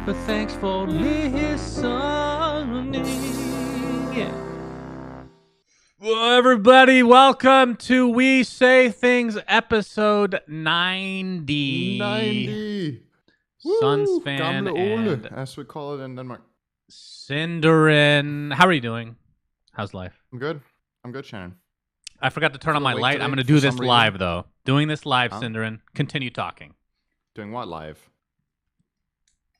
but thanks for listening. Yeah. Well, everybody, welcome to We Say Things episode 90. 90. Suns Woo! fan Gamle Ole, and as we call it in Denmark. Cinderin. How are you doing? How's life? I'm good, Shannon. I forgot to turn on Feel my awake light. I'm today going to for do some this reason? live, though. Doing this live, Huh? Cinderin. Continue talking. Doing what live?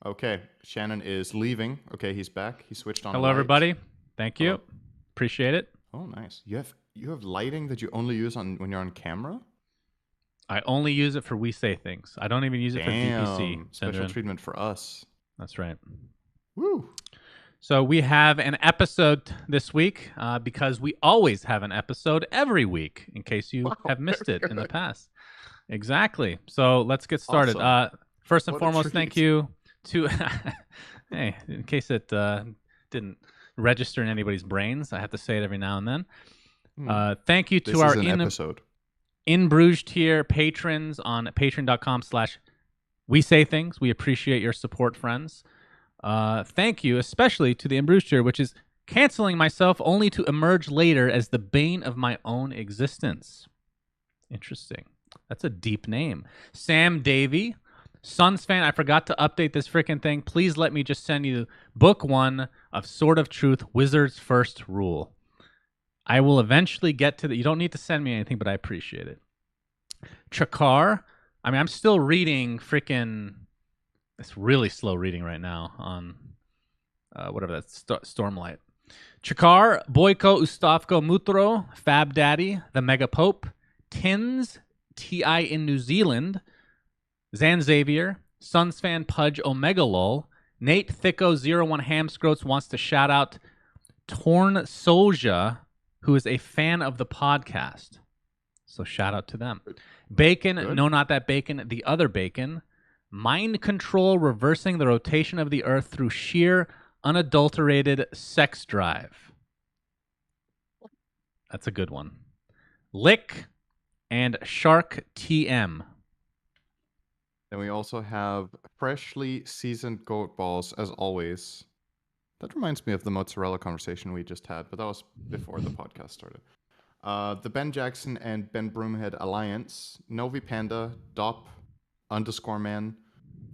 Okay, Shannon is leaving. Okay, he's back. He switched on a Hello, light. everybody. Thank you. Hello. Appreciate it. Oh, nice. You have lighting that you only use when you're on camera? I only use it for We Say Things. I don't even use it for VPC. Damn, special Cinderin. treatment for us. That's right. Woo! So we have an episode this week because we always have an episode every week, in case you have missed it in the past. Exactly. So let's get started. Awesome. First and What a foremost, treat. thank you to hey, in case it didn't register in anybody's brains, I have to say it every now and then. Thank you to This our is an episode. in Bruges tier patrons on patreon.com/we say things. We appreciate your support, friends. Thank you especially to the in Bruges tier, which is canceling myself only to emerge later as the bane of my own existence. Interesting. That's a deep name. Sam Davey, Suns fan. I forgot to update this freaking thing. Please let me just send you book 1 of Sword of Truth, Wizard's First Rule. I will eventually get to that. You don't need to send me anything, but I appreciate it. Chakar. I mean, I'm still reading freaking... It's really slow reading right now on whatever that's Stormlight. Chakar, Boyko Ustavko Mutro, Fab Daddy, The Mega Pope, Tins, TI in New Zealand, Zan Xavier, Suns fan Pudge Omega Lol, Nate Thicko01 Hamscroats wants to shout out Torn Solja, who is a fan of the podcast. So shout out to them. Bacon, Good. no, not that bacon, the other bacon. Mind control reversing the rotation of the earth through sheer, unadulterated sex drive. That's a good one. Lick and Shark TM. Then we also have freshly seasoned goat balls, as always. That reminds me of the mozzarella conversation we just had, but that was before the podcast started. The Ben Jackson and Ben Broomhead Alliance, Novi Panda, Dop, _man.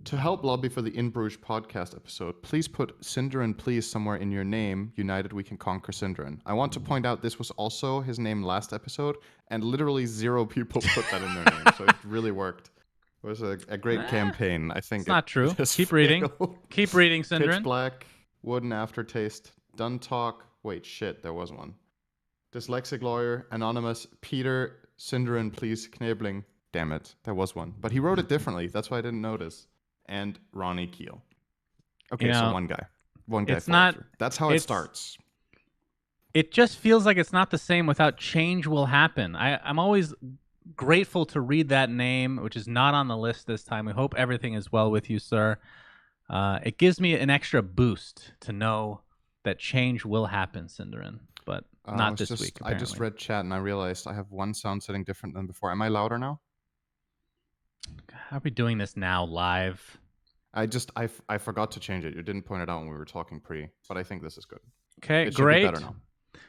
To help lobby for the In Bruges podcast episode, please put Cinderin Please somewhere in your name. United we can conquer Cinderin. I want to point out this was also his name last episode, and literally 0 people put that in their name, so it really worked. It was a great campaign. I think it's not true. Keep reading. Keep reading, Cinderin. Pitch Black, Wooden Aftertaste, Done Talk. Wait, shit, there was one. Dyslexic Lawyer, Anonymous, Peter, Cinderin Please, Knebling. Damn it, there was one. But he wrote it differently. That's why I didn't notice. And Ronnie Keel. Okay, so one guy. One guy. It's not. That's how it starts. It just feels like it's not the same without change will happen. I'm always grateful to read that name, which is not on the list this time. We hope everything is well with you, sir. It gives me an extra boost to know that change will happen, Cinderin, but not this week. Apparently. I just read chat and I realized I have one sound setting different than before. Am I louder now? How are we doing this now live? I forgot to change it. You didn't point it out when we were talking pre, but I think this is good. Okay, it great. Should be better now.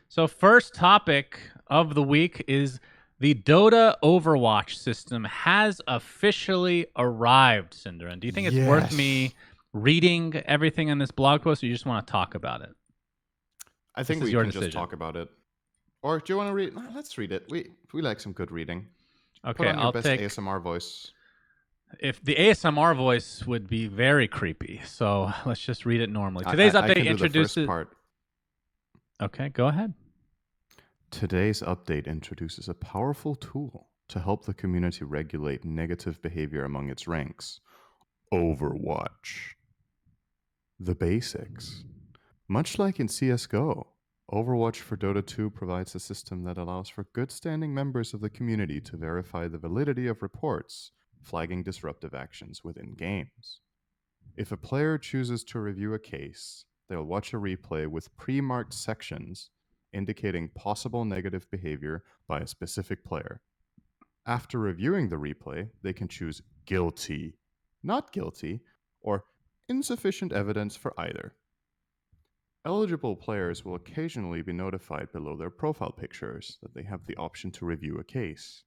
So first topic of the week is the Dota Overwatch system has officially arrived, Cinderin. Do you think it's worth me reading everything in this blog post, or you just want to talk about it? I think we can just talk about it. Or do you want to read? Let's read it. We like some good reading. Okay, Put on your I'll best take ASMR voice. If the ASMR voice would be very creepy, so let's just read it normally. Today's update introduces. The first part. Okay, go ahead. Today's update introduces a powerful tool to help the community regulate negative behavior among its ranks. Overwatch. The basics. Much like in CSGO, Overwatch for Dota 2 provides a system that allows for good-standing members of the community to verify the validity of reports, flagging disruptive actions within games. If a player chooses to review a case, they'll watch a replay with pre-marked sections indicating possible negative behavior by a specific player. After reviewing the replay, they can choose guilty, not guilty, or insufficient evidence for either. Eligible players will occasionally be notified below their profile pictures that they have the option to review a case.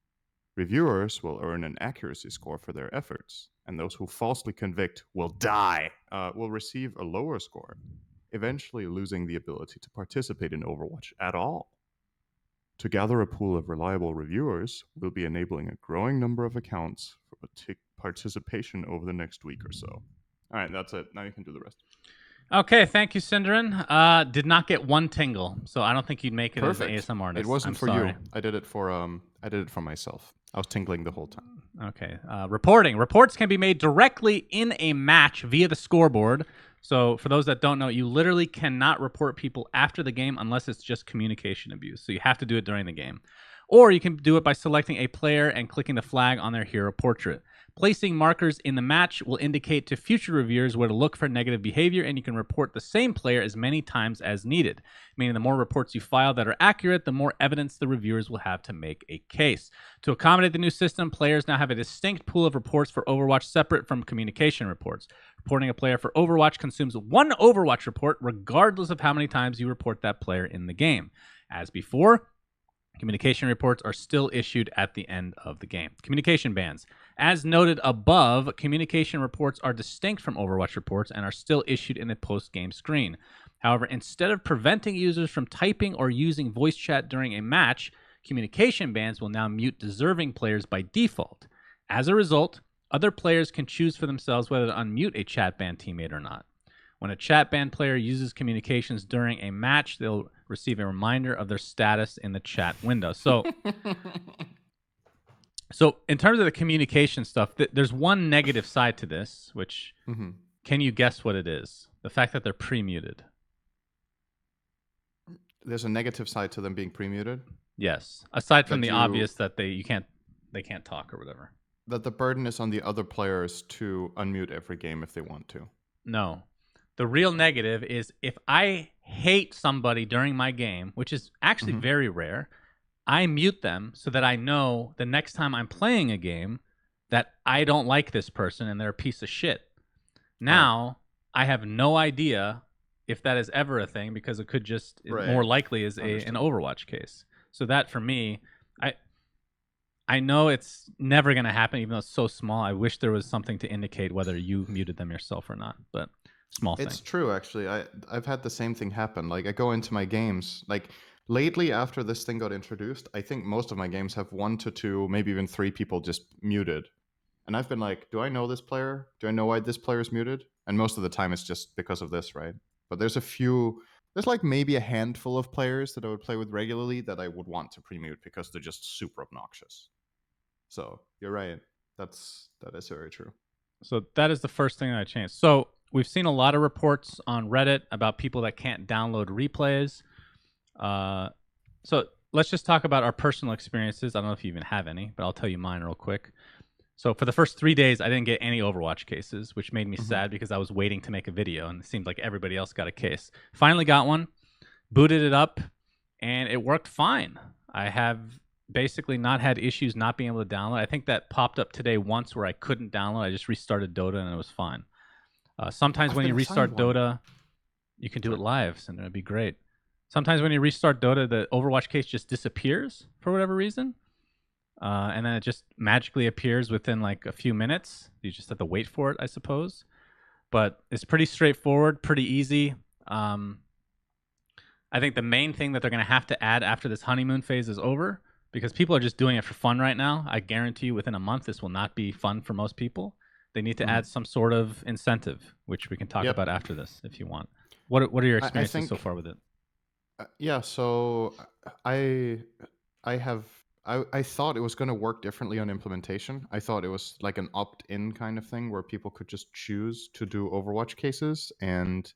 Reviewers will earn an accuracy score for their efforts, and those who falsely convict will die, will receive a lower score, eventually losing the ability to participate in Overwatch at all. To gather a pool of reliable reviewers, we'll be enabling a growing number of accounts for participation over the next week or so. All right, that's it. Now you can do the rest. Okay, thank you, Cinderin. Did not get one tingle, so I don't think you'd make it Perfect. as an ASM artist. It wasn't I'm for sorry. you. I did it for myself. I was tingling the whole time. Okay. Reporting. Reports can be made directly in a match via the scoreboard. So for those that don't know, you literally cannot report people after the game unless it's just communication abuse. So you have to do it during the game. Or you can do it by selecting a player and clicking the flag on their hero portrait. Placing markers in the match will indicate to future reviewers where to look for negative behavior, and you can report the same player as many times as needed. Meaning the more reports you file that are accurate, the more evidence the reviewers will have to make a case. To accommodate the new system, players now have a distinct pool of reports for Overwatch separate from communication reports. Reporting a player for Overwatch consumes one Overwatch report regardless of how many times you report that player in the game. As before, communication reports are still issued at the end of the game. Communication bans. As noted above, communication reports are distinct from Overwatch reports and are still issued in a post-game screen. However, instead of preventing users from typing or using voice chat during a match, communication bans will now mute deserving players by default. As a result, other players can choose for themselves whether to unmute a chat ban teammate or not. When a chat ban player uses communications during a match, they'll receive a reminder of their status in the chat window. So in terms of the communication stuff, there's one negative side to this, which can you guess what it is? The fact that they're pre-muted. There's a negative side to them being pre-muted? Yes. Aside from the obvious that they can't talk or whatever. That the burden is on the other players to unmute every game if they want to. No. The real negative is if I hate somebody during my game, which is actually very rare, I mute them so that I know the next time I'm playing a game that I don't like this person and they're a piece of shit. Now, I have no idea if that is ever a thing because it could just more likely is an Overwatch case. So that for me, I know it's never going to happen even though it's so small. I wish there was something to indicate whether you muted them yourself or not, but small thing. It's true, actually. I've had the same thing happen. Like, I go into my games, like, lately after this thing got introduced, I think most of my games have 1 to 2, maybe even 3 people just muted. And I've been like, do I know this player? Do I know why this player is muted? And most of the time it's just because of this, right? But there's like maybe a handful of players that I would play with regularly that I would want to pre-mute because they're just super obnoxious. So you're right. That is very true. So that is the first thing that I changed. So we've seen a lot of reports on Reddit about people that can't download replays. So let's just talk about our personal experiences. I don't know if you even have any, but I'll tell you mine real quick. So for the first 3 days, I didn't get any Overwatch cases, which made me sad because I was waiting to make a video, and it seemed like everybody else got a case. Finally got one, booted it up, and it worked fine. I have basically not had issues not being able to download. I think that popped up today once where I couldn't download. I just restarted Dota, and it was fine. Sometimes when you restart Dota, you can do it live, and it'd be great. Sometimes when you restart Dota, the Overwatch case just disappears for whatever reason. And then it just magically appears within like a few minutes. You just have to wait for it, I suppose. But it's pretty straightforward, pretty easy. I think the main thing that they're going to have to add after this honeymoon phase is over, because people are just doing it for fun right now. I guarantee you within a month, this will not be fun for most people. They need to add some sort of incentive, which we can talk about after this if you want. What are your experiences so far with it? Yeah, so I thought it was going to work differently on implementation. I thought it was like an opt-in kind of thing where people could just choose to do Overwatch cases, and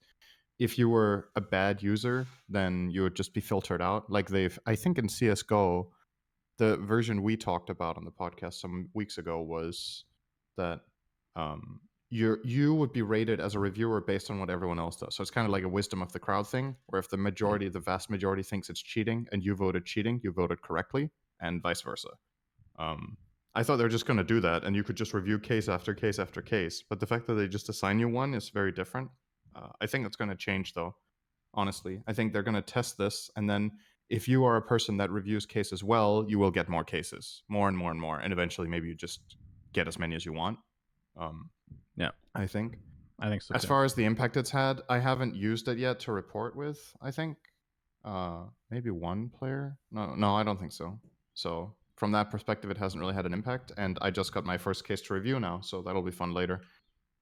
if you were a bad user, then you would just be filtered out. Like I think in CSGO, the version we talked about on the podcast some weeks ago was that you would be rated as a reviewer based on what everyone else does. So it's kind of like a wisdom of the crowd thing, where if the vast majority thinks it's cheating and you voted cheating, you voted correctly, and vice versa. I thought they were just going to do that, and you could just review case after case after case. But the fact that they just assign you one is very different. I think that's going to change, though. Honestly, I think they're going to test this, and then if you are a person that reviews cases well, you will get more cases, more and more and more, and eventually maybe you just get as many as you want. Yeah, I think. I think so As too. far as the impact it's had, I haven't used it yet to report with. I think maybe one player. No, I don't think so. So from that perspective, it hasn't really had an impact. And I just got my first case to review now, so that'll be fun later.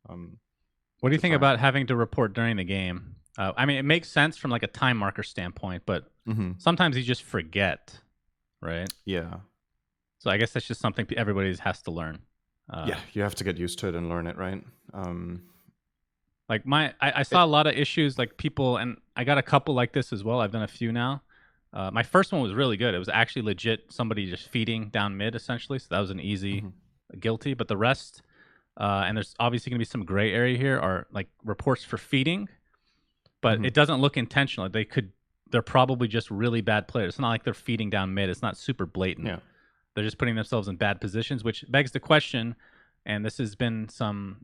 What do you To think try. about having to report during the game? I mean, it makes sense from like a time marker standpoint, but sometimes you just forget, right? Yeah. So I guess that's just something everybody has to learn. Yeah, you have to get used to it and learn it, right? Like I saw a lot of issues, like people, and I got a couple like this as well. I've done a few now. My first one was really good. It was actually legit somebody just feeding down mid essentially, so that was an easy guilty. But the rest, and there's obviously going to be some gray area here, are like reports for feeding, but it doesn't look intentional. They're probably just really bad players. It's not like they're feeding down mid. It's not super blatant. Yeah. They're just putting themselves in bad positions, which begs the question. And there's been some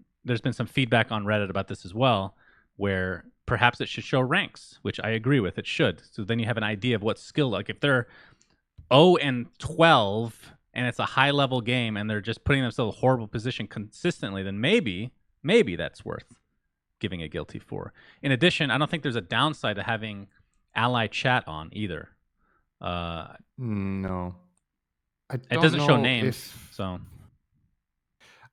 feedback on Reddit about this as well, where perhaps it should show ranks, which I agree with. It should. So then you have an idea of what skill. Like if they're 0 and 12 and it's a high level game and they're just putting themselves in a horrible position consistently, then maybe that's worth giving a guilty for. In addition, I don't think there's a downside to having ally chat on either. No. I It don't doesn't show know names, if. so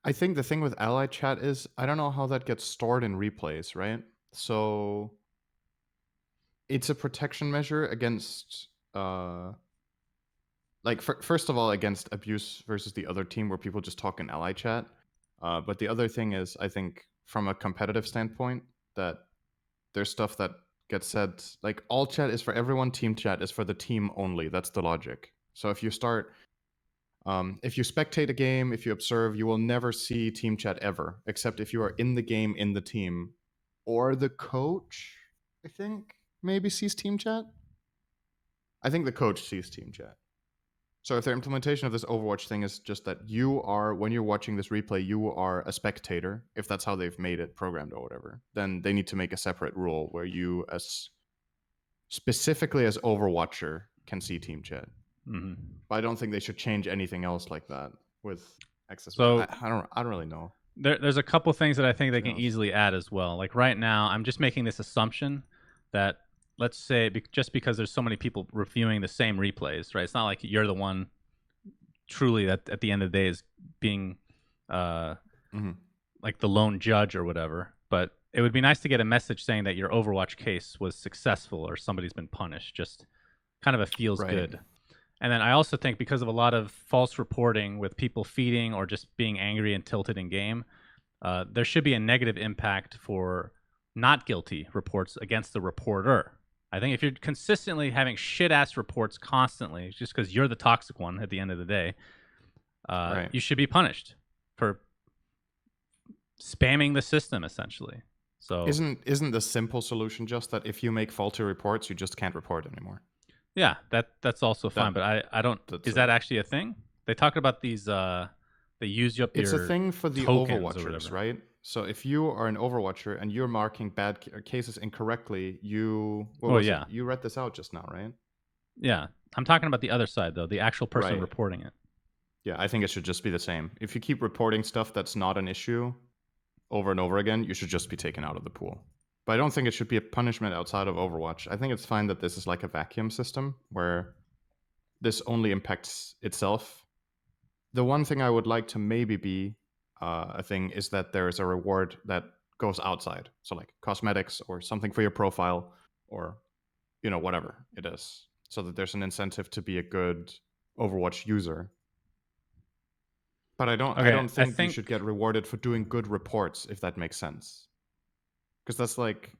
I think the thing with ally chat is I don't know how that gets stored in replays, right? So it's a protection measure against like first of all against abuse versus the other team where people just talk in ally chat, but the other thing is I think from a competitive standpoint that there's stuff that gets said like all chat is for everyone, team chat is for the team only. That's the logic. So if you start if you spectate a game, if you observe, you will never see team chat ever, except if you are in the game in the team, or the coach. I think maybe sees team chat. I think the coach sees team chat. So if their implementation of this Overwatch thing is just that you are, when you're watching this replay, you are a spectator, if that's how they've made it programmed or whatever, then they need to make a separate rule where you, as specifically as Overwatcher, can see team chat. But I don't think they should change anything else like that with access. So I don't really know. there's a couple things that I think they can easily add as well. Like right now, I'm just making this assumption that let's say just because there's so many people reviewing the same replays, right? It's not like you're the one truly that at the end of the day is being like the lone judge or whatever. But it would be nice to get a message saying that your Overwatch case was successful or somebody's been punished. Just kind of a feels good. And then I also think because of a lot of false reporting with people feeding or just being angry and tilted in game, there should be a negative impact for not guilty reports against the reporter. I think if you're consistently having shit ass reports constantly, just because you're the toxic one at the end of the day, you should be punished for spamming the system essentially. So isn't the simple solution just that if you make faulty reports, you just can't report anymore? Yeah, that's also fine, but I don't. Is that actually a thing? They talk about these. They use up it's your a thing for the Overwatchers, right? So if you are an Overwatcher and you're marking bad cases incorrectly, you you read this out just now, right? Yeah, I'm talking about the other side though, the actual person reporting it. Yeah, I think it should just be the same. If you keep reporting stuff that's not an issue over and over again, you should just be taken out of the pool. But I don't think it should be a punishment outside of Overwatch. I think it's fine that this is like a vacuum system where this only impacts itself. The one thing I would like to maybe be a thing is that there is a reward that goes outside. So like cosmetics or something for your profile or, whatever it is. So that there's an incentive to be a good Overwatch user. But I don't think you should get rewarded for doing good reports, if that makes sense. Because that's like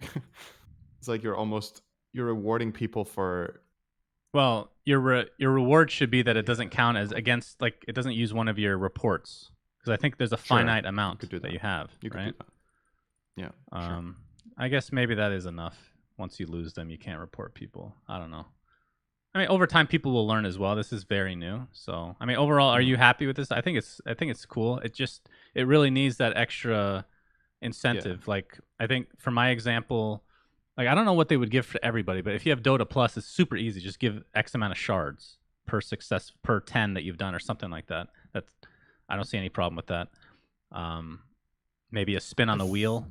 it's like you're rewarding people for. Well, your reward should be that it doesn't count as against, like it doesn't use one of your reports, because I think there's a finite amount that you have. You could do that. Yeah. I guess maybe that is enough. Once you lose them, you can't report people. I don't know. I mean, over time, people will learn as well. This is very new, so I mean, overall, are Mhm. you happy with this? I think it's cool. It really needs that extra Yeah. incentive. Like, I think for my example, like I don't know what they would give for everybody, but if you have Dota Plus, it's super easy. Just give X amount of shards per success per 10 that you've done or something like that. That's I don't see any problem with that. Um, Maybe a spin I on the th- wheel,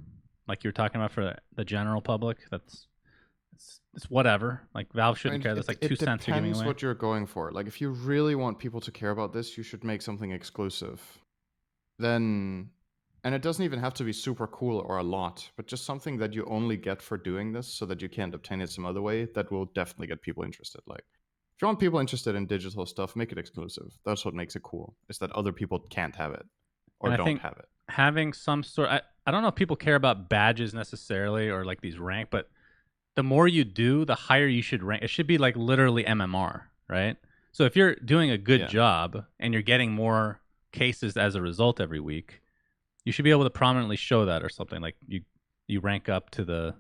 like you were talking about for the general public. It's whatever. Like Valve I shouldn't mean, care. That's like it 2 cents you're giving depends away. what you're going for. Like, if you really want people to care about this, you should make something exclusive. Then, and it doesn't even have to be super cool or a lot, but just something that you only get for doing this, so that you can't obtain it some other way. That will definitely get people interested. Like, if you want people interested in digital stuff, make it exclusive. That's what makes it cool. Is that other people can't have it or And I don't think have it. having some sort, I don't know if people care about badges necessarily or like these rank, but the more you do, the higher you should rank. It should be like literally MMR, right? So if you're doing a good Yeah. job and you're getting more cases as a result every week, you should be able to prominently show that or something. Like you rank up to the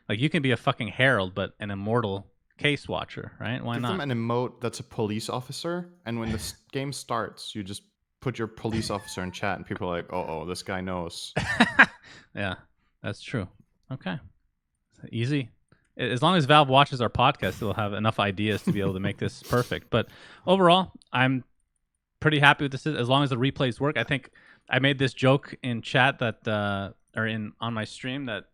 like you can be a fucking herald, but an immortal case watcher, right? Why Give them not? an emote that's a police officer, and when the game starts, you just put your police officer in chat, and people are like, "Oh, this guy knows." Yeah, that's true. Okay, easy. As long as Valve watches our podcast, they'll have enough ideas to be able to make this perfect. But overall, I'm pretty happy with this. As long as the replays work, I think I made this joke in chat that or in on my stream that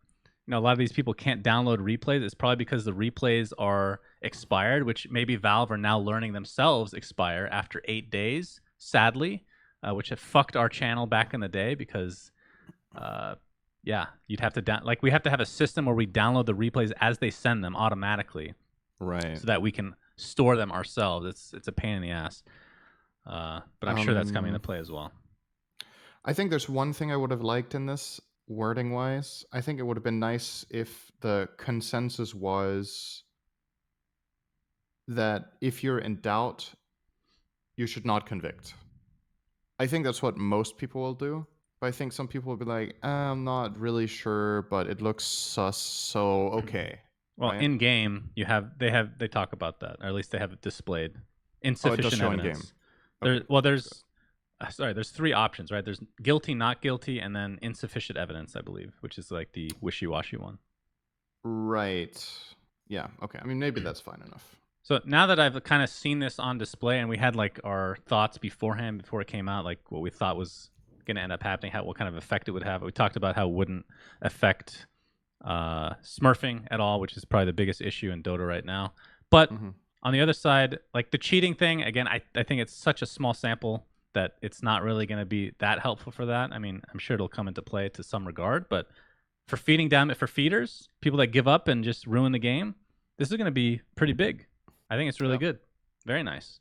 a lot of these people can't download replays. It's probably because the replays are expired, which maybe Valve are now learning themselves expire after 8 days. Sadly, which have fucked our channel back in the day because uh, yeah, you'd have to like we have to have a system where we download the replays as they send them automatically, Right. so that we can store them ourselves. It's a pain in the ass, but I'm sure that's coming into Um, play as well. I think there's one thing I would have liked in this wording wise. I think it would have been nice if the consensus was that if you're in doubt, you should not convict. I think that's what most people will do. But I think some people will be like, I'm not really sure, but it looks sus, so okay. Well, Right? in game, they talk about that, or at least they have it displayed. Oh, it does Insufficient show in game. evidence. Okay, that's good. There's three options, right? There's guilty, not guilty, and then insufficient evidence, I believe, which is like the wishy-washy one. Right. Yeah, okay. I mean, maybe that's fine enough. So now that I've kind of seen this on display, and we had like our thoughts beforehand, before it came out, like what we thought was going to end up happening, what kind of effect it would have. We talked about how it wouldn't affect smurfing at all, which is probably the biggest issue in Dota right now. But Mm-hmm. on the other side, like the cheating thing, again, I think it's such a small sample that it's not really going to be that helpful for that. I mean, I'm sure it'll come into play to some regard, but for feeding down for feeders, people that give up and just ruin the game, this is going to be pretty big. I think it's really Yeah. good. Very nice.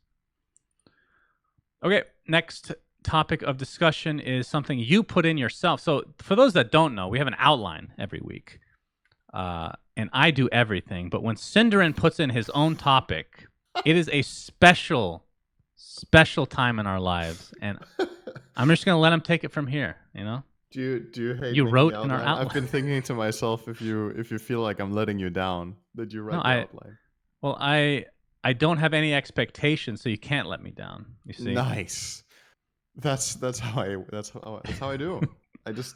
Okay, next topic of discussion is something you put in yourself. So, for those that don't know, we have an outline every week. And I do everything. But when Cinderin puts in his own topic, it is a special, special time in our lives. And I'm just going to let him take it from here, you know? Do you hate You making the wrote in our outline? I've outline. been thinking to myself, if you feel like I'm letting you down, did you No, write the outline? well, I don't have any expectations, so you can't let me down. You see? Nice. That's how I do. I just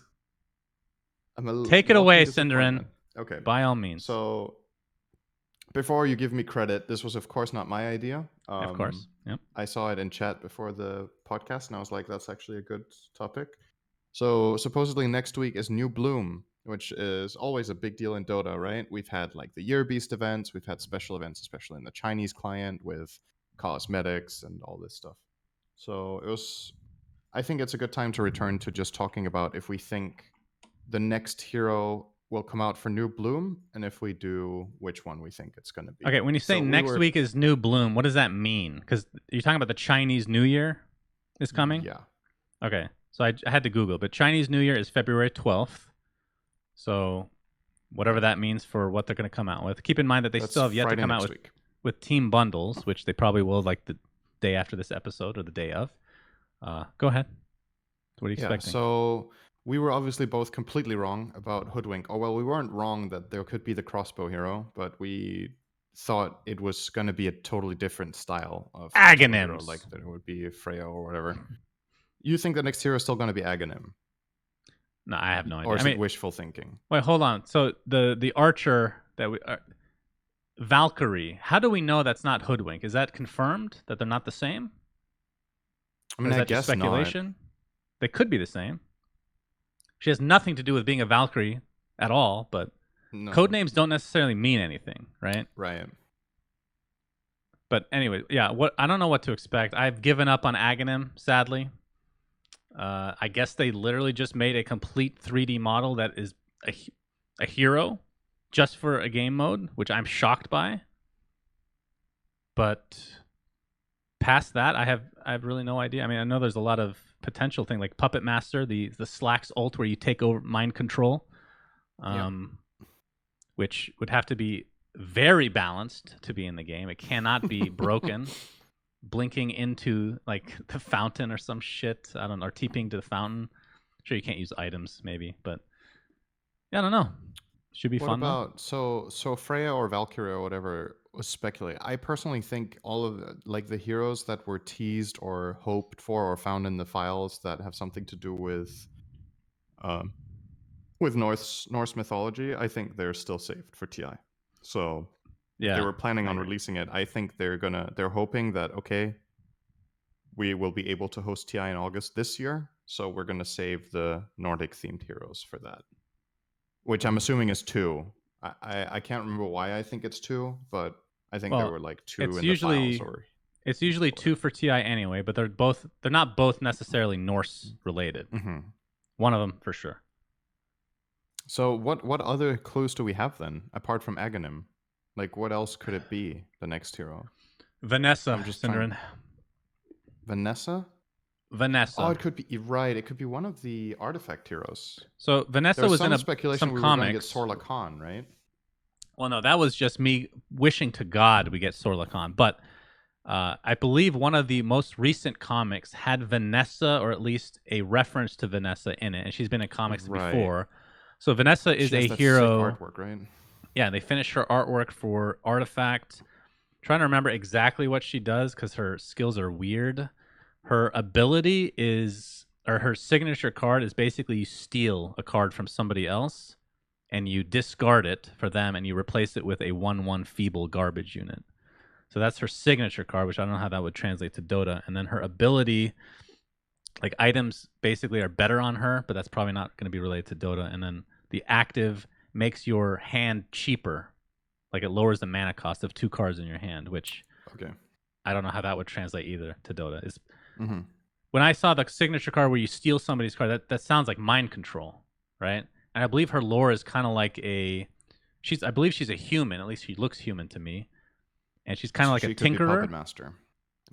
I'm a Take it away, walking Cinderin. disappointment. Okay. By all means. So before you give me credit, this was of course not my idea. Of course. Yep. I saw it in chat before the podcast, and I was like, that's actually a good topic. So supposedly next week is New Bloom, which is always a big deal in Dota, right? We've had like the Year Beast events, we've had special events, especially in the Chinese client with cosmetics and all this stuff. So I think it's a good time to return to just talking about if we think the next hero will come out for New Bloom, and if we do, which one we think it's going to be. Okay, when you say So next week is New Bloom, what does that mean? Because you're talking about the Chinese New Year is coming? Yeah. Okay, so I had to Google, but Chinese New Year is February 12th. So whatever that means for what they're going to come out with. Keep in mind that they That's still have yet Friday to come next out week. with team bundles, which they probably will like the day after this episode or the day of. Go ahead. What are you expecting? So we were obviously both completely wrong about Hoodwink. Oh, well, we weren't wrong that there could be the crossbow hero, but we thought it was going to be a totally different style of hero, Aghanims. like that it would be Freya or whatever. You think the next hero is still going to be Aghanim? No, I have no idea. Or is it wishful thinking? Wait, hold on. So the archer that we Valkyrie. How do we know that's not Hoodwink? Is that confirmed that they're not the same? I mean, I guess just speculation. Not. They could be the same. She has nothing to do with being a Valkyrie at all, but code names don't necessarily mean anything, right? Right. But anyway, yeah. I don't know what to expect. I've given up on Aghanim, sadly. I guess they literally just made a complete 3D model that is a hero just for a game mode, which I'm shocked by. But past that, I have really no idea. I mean, I know there's a lot of potential thing like Puppet Master, the Slacks ult where you take over mind control, which would have to be very balanced to be in the game. It cannot be broken. Blinking into like the fountain or some shit. I don't know, or TPing to the fountain. Sure, you can't use items maybe, but yeah, I don't know. Should be fun. What about so Freya or Valkyrie or whatever was speculate. I personally think all of the heroes that were teased or hoped for or found in the files that have something to do with Norse mythology, I think they're still saved for TI. So yeah, they were planning on releasing it. I think they're hoping that, okay, we will be able to host TI in August this year, so we're gonna save the Nordic themed heroes for that, which I'm assuming is 2. I can't remember why I think it's 2, but I think there were like 2 in the files. It's usually 2 for TI anyway, but they're not both necessarily Norse related. Mm-hmm. One of them for sure. So what other clues do we have then apart from Aghanim? Like, what else could it be? The next hero, Vanessa. I'm just wondering. Vanessa. Oh, it could be right. It could be one of the artifact heroes. So Vanessa was in speculation some we comics. Were going to get Sorla Khan, right? Well, no, that was just me wishing to God we get Sorla Khan. But I believe one of the most recent comics had Vanessa, or at least a reference to Vanessa in it, and she's been in comics before. So Vanessa is a hero. Sick artwork, right? Yeah, they finished her artwork for Artifact. Trying to remember exactly what she does because her skills are weird. Her ability is, or her signature card is basically you steal a card from somebody else and you discard it for them and you replace it with a 1/1 feeble garbage unit. So that's her signature card, which I don't know how that would translate to Dota. And then her ability, like items basically are better on her, but that's probably not going to be related to Dota. And then the active makes your hand cheaper. Like it lowers the mana cost of 2 cards in your hand, which I don't know how that would translate either to Dota. When I saw the signature card where you steal somebody's card, that sounds like mind control, right? And I believe her lore is kind of like I believe she's a human. At least she looks human to me. And she's kind of like a tinkerer. Be Puppet Master,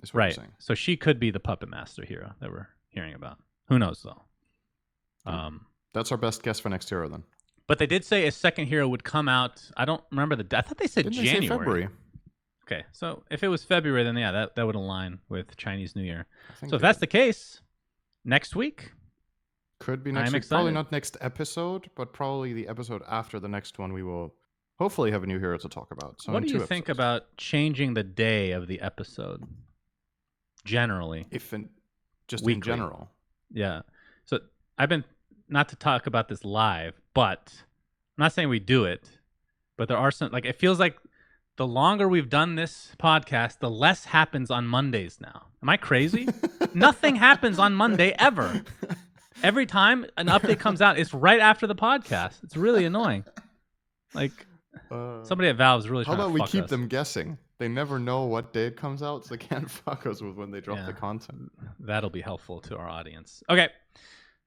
is what right. I'm saying. So she could be the Puppet Master hero that we're hearing about. Who knows though? That's our best guess for next hero then. But they did say a second hero would come out. I don't remember I thought they said Didn't January. They say February. Okay, so if it was February, then yeah, that would align with Chinese New Year. So if that's the case, next week? Could be next week. Excited. Probably not next episode, but probably the episode after the next one we will hopefully have a new hero to talk about. So what do you think about changing the day of the episode? Generally. In weekly. General. Yeah. So I've been, not to talk about this live, but I'm not saying we do it, but there are some, like, it feels like the longer we've done this podcast, the less happens on Mondays now. Am I crazy? Nothing happens on Monday ever. Every time an update comes out, it's right after the podcast. It's really annoying. Like, somebody at Valve is really trying to fuck us. How about we keep them guessing? They never know what day it comes out, so they can't fuck us with when they drop the content. That'll be helpful to our audience. Okay.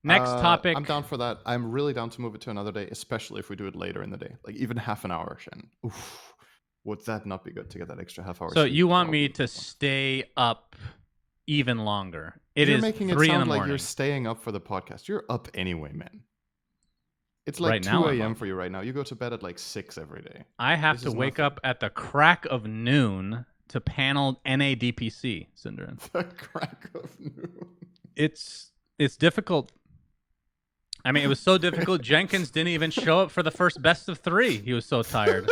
Next topic. I'm down for that. I'm really down to move it to another day, especially if we do it later in the day. Like even half an hour, Shen. Oof. Would that not be good to get that extra half hour? So you want me to stay up even longer? You're making it sound like you're staying up for the podcast. You're up anyway, man. It's like right 2 a.m. for you right now. You go to bed at like 6 every day. I have to wake up at the crack of noon to panel NADPC, Synderen. The crack of noon. It's difficult. I mean, it was so difficult. Jenkins didn't even show up for the first best of 3. He was so tired.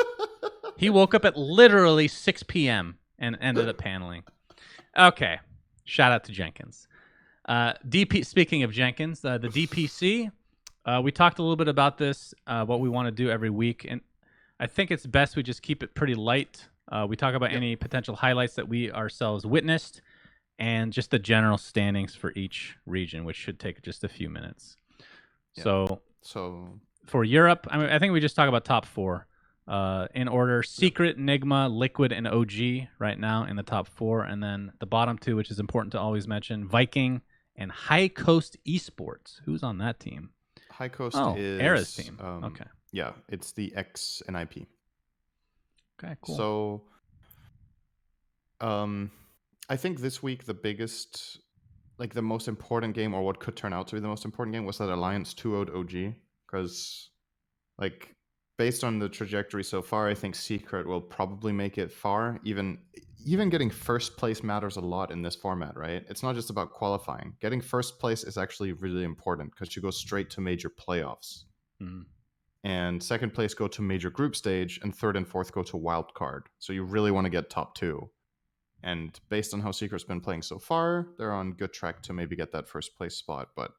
He woke up at literally 6 p.m. and ended up paneling. Okay. Shout out to Jenkins. Speaking of Jenkins, the DPC, we talked a little bit about this, what we want to do every week. And I think it's best we just keep it pretty light. We talk about any potential highlights that we ourselves witnessed and just the general standings for each region, which should take just a few minutes. Yeah. So for Europe, I think we just talk about top 4 in order: Secret, Enigma, Liquid, and OG right now in the top 4, and then the bottom 2, which is important to always mention: Viking and High Coast Esports. Who's on that team? High Coast is Era's team. Okay. Yeah, it's the X and IP. Okay, cool. So, I think this week the biggest, like the most important game, or what could turn out to be the most important game, was that Alliance 2-0'd OG, because, like, based on the trajectory so far, I think Secret will probably make it far. Even getting first place matters a lot in this format, right? It's not just about qualifying. Getting first place is actually really important because you go straight to major playoffs. Mm. And second place go to major group stage, and third and fourth go to wild card. So you really want to get top 2. And based on how Secret's been playing so far, they're on good track to maybe get that first place spot. But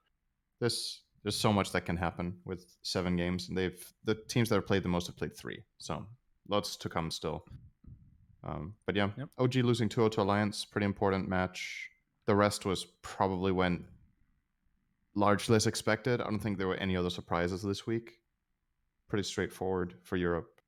there's so much that can happen with 7 games, and the teams that have played the most have played 3. So lots to come still. But yeah, OG losing 2-0 to Alliance, pretty important match. The rest was probably went largely as expected. I don't think there were any other surprises this week. Pretty straightforward for Europe.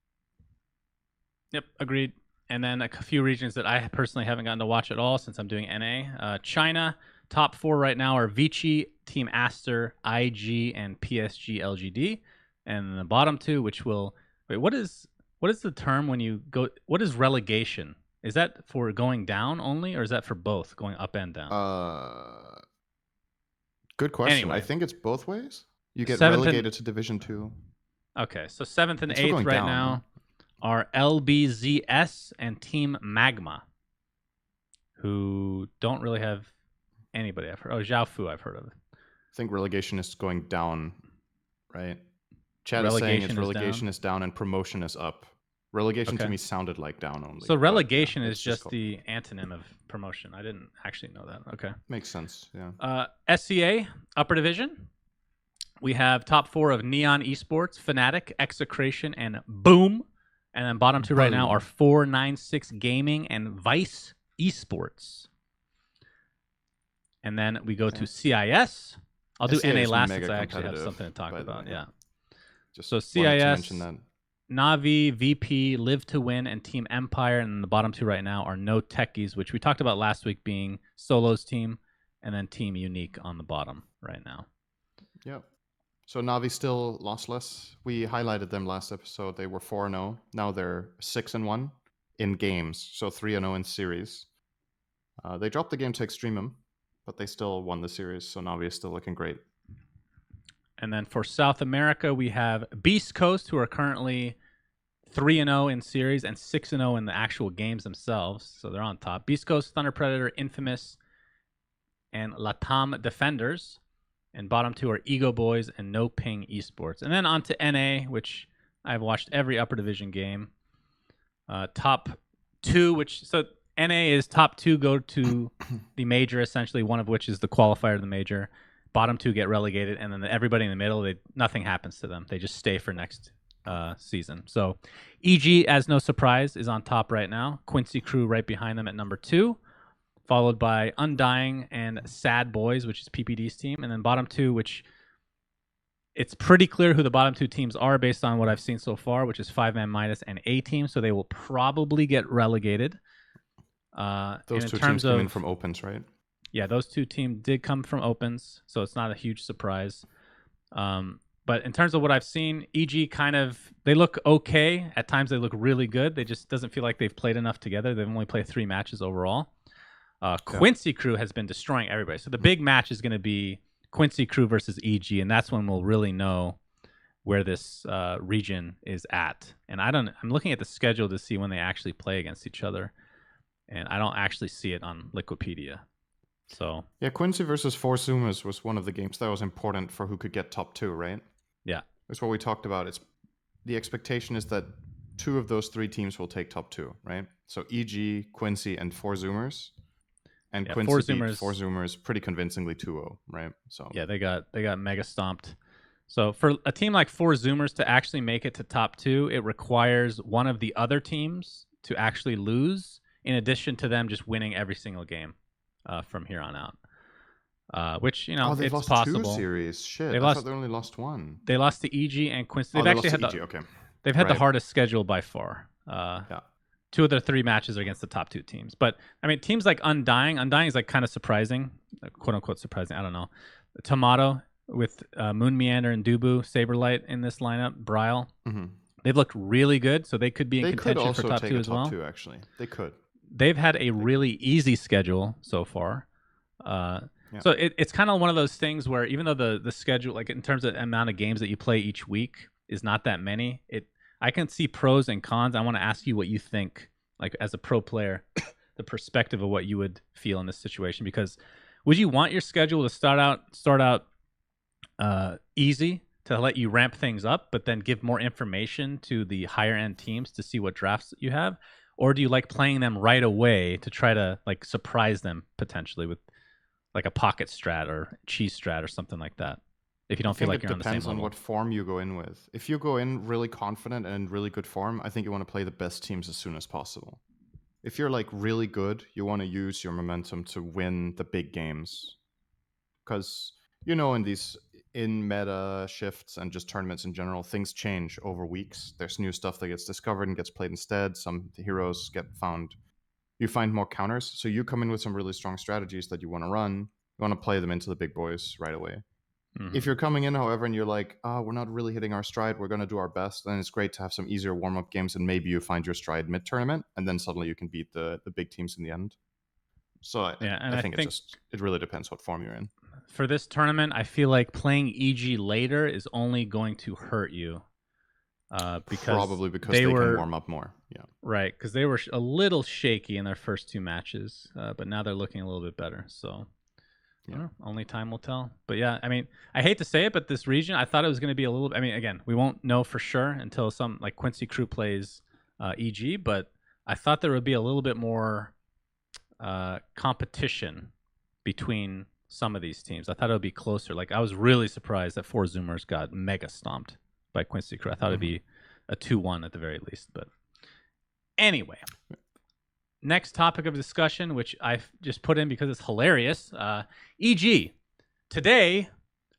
Yep, agreed. And then a few regions that I personally haven't gotten to watch at all since I'm doing NA. China, top 4 right now are Vici, Team Aster, IG, and PSG LGD. And the bottom 2, which will... Wait, what is the term when you go... What is relegation? Is that for going down only, or is that for both, going up and down? Good question. Anyway, I think it's both ways. You get relegated to Division 2. Okay, so 7th and 8th right now are LBZS and Team Magma, who don't really have anybody I've heard. Oh, Zhao Fu I've heard of. I think relegation is going down, right? Chad is saying relegation is down and promotion is up. Relegation to me sounded like down only. So relegation is just the antonym of promotion. I didn't actually know that. Okay. Makes sense, yeah. SCA, Upper Division. We have top 4 of Neon Esports, Fnatic, Execration, and Boom. And then bottom 2 right now are 496 Gaming and Vice Esports. And then we go to CIS. I'll do NA last since I actually have something to talk about. Yeah. So CIS, Navi, VP, Live to Win, and Team Empire. And then the bottom 2 right now are No Techies, which we talked about last week being Solo's team, and then Team Unique on the bottom right now. Yep. So Navi still lossless. We highlighted them last episode. They were 4-0. Now they're 6-1 in games. So 3-0 in series. They dropped the game to Extremum, but they still won the series. So Navi is still looking great. And then for South America, we have Beast Coast, who are currently 3-0 in series and 6-0 in the actual games themselves. So they're on top. Beast Coast, Thunder Predator, Infamous, and Latam Defenders. And bottom 2 are Ego Boys and No Ping Esports. And then on to NA, which I've watched every upper division game. Top 2, so NA is top 2 go to the major, essentially, one of which is the qualifier of the major. Bottom 2 get relegated, and then everybody in the middle, nothing happens to them. They just stay for next season. So EG, as no surprise, is on top right now. Quincy Crew right behind them at number 2. Followed by Undying and Sad Boys, which is PPD's team. And then bottom 2, which it's pretty clear who the bottom 2 teams are based on what I've seen so far, which is 5Man Minus and A Team. So they will probably get relegated. Those 2 teams come in from Opens, right? Yeah, those 2 teams did come from Opens, so it's not a huge surprise. But in terms of what I've seen, EG they look okay. At times they look really good. They just doesn't feel like they've played enough together. They've only played 3 matches overall. Quincy Crew has been destroying everybody. So the big match is going to be Quincy Crew versus EG, and that's when we'll really know where this region is at. And I'm looking at the schedule to see when they actually play against each other, and I don't actually see it on Liquipedia. So yeah, Quincy versus Four Sumas was one of the games that was important for who could get top 2, right? Yeah, that's what we talked about. The expectation is that 2 of those 3 teams will take top 2, right? So EG, Quincy, and 4 Zoomers. And Yeah, Quincy four beat 4 Zoomers. Zoomers pretty convincingly 2-0, right? So Yeah, they got mega stomped. So for a team like four Zoomers to actually make it to top 2, it requires one of the other teams to actually lose, in addition to them just winning every single game from here on out. Which they've it's lost 2 possible. series. Shit, They I thought lost they only lost 1. they lost to EG and Quincy. Oh, They've they actually lost had to EG. Okay, they've had the right. hardest schedule by far. Yeah. 2 of their 3 matches are against the top 2 teams. But I mean, teams like Undying is like kind of surprising, quote unquote surprising. I don't know. Tomato with Moon Meander and Dubu, Saberlight in this lineup, Bryle. Mm-hmm. They've looked really good, so they could be in They could contention also for top take 2 a as top well. 2, actually. They could. They've had a really easy schedule so far. So it's kind of one of those things where even though the schedule, like in terms of amount of games that you play each week, is not that many, I can see pros and cons. I want to ask you what you think, like as a pro player, the perspective of what you would feel in this situation. Because would you want your schedule to start out easy to let you ramp things up, but then give more information to the higher end teams to see what drafts you have? Or do you like playing them right away to try to like surprise them potentially with like a pocket strat or cheese strat or something like that? If you don't feel like you're on the same level. It depends on what form you go in with. If you go in really confident and in really good form, I think you want to play the best teams as soon as possible. If you're like really good, you want to use your momentum to win the big games. Because, in meta shifts and just tournaments in general, things change over weeks. There's new stuff that gets discovered and gets played instead. Some heroes get found. You find more counters. So you come in with some really strong strategies that you want to run. You want to play them into the big boys right away. Mm-hmm. If you're coming in, however, and you're like, we're not really hitting our stride, we're going to do our best, then it's great to have some easier warm-up games, and maybe you find your stride mid-tournament, and then suddenly you can beat the big teams in the end. So I think it really depends what form you're in. For this tournament, I feel like playing EG later is only going to hurt you. Probably because they can warm up more. Yeah. Right, because they were a little shaky in their first 2 matches, but now they're looking a little bit better. So only time will tell. But yeah, I mean, I hate to say it, but this region, I thought it was going to be a little. I mean, again, we won't know for sure until some like Quincy Crew plays EG, but I thought there would be a little bit more competition between some of these teams. I thought it would be closer. Like I was really surprised that 4 Zoomers got mega stomped by Quincy Crew. I thought it'd be a 2-1 at the very least. But anyway, next topic of discussion, which I just put in because it's hilarious. EG. Today,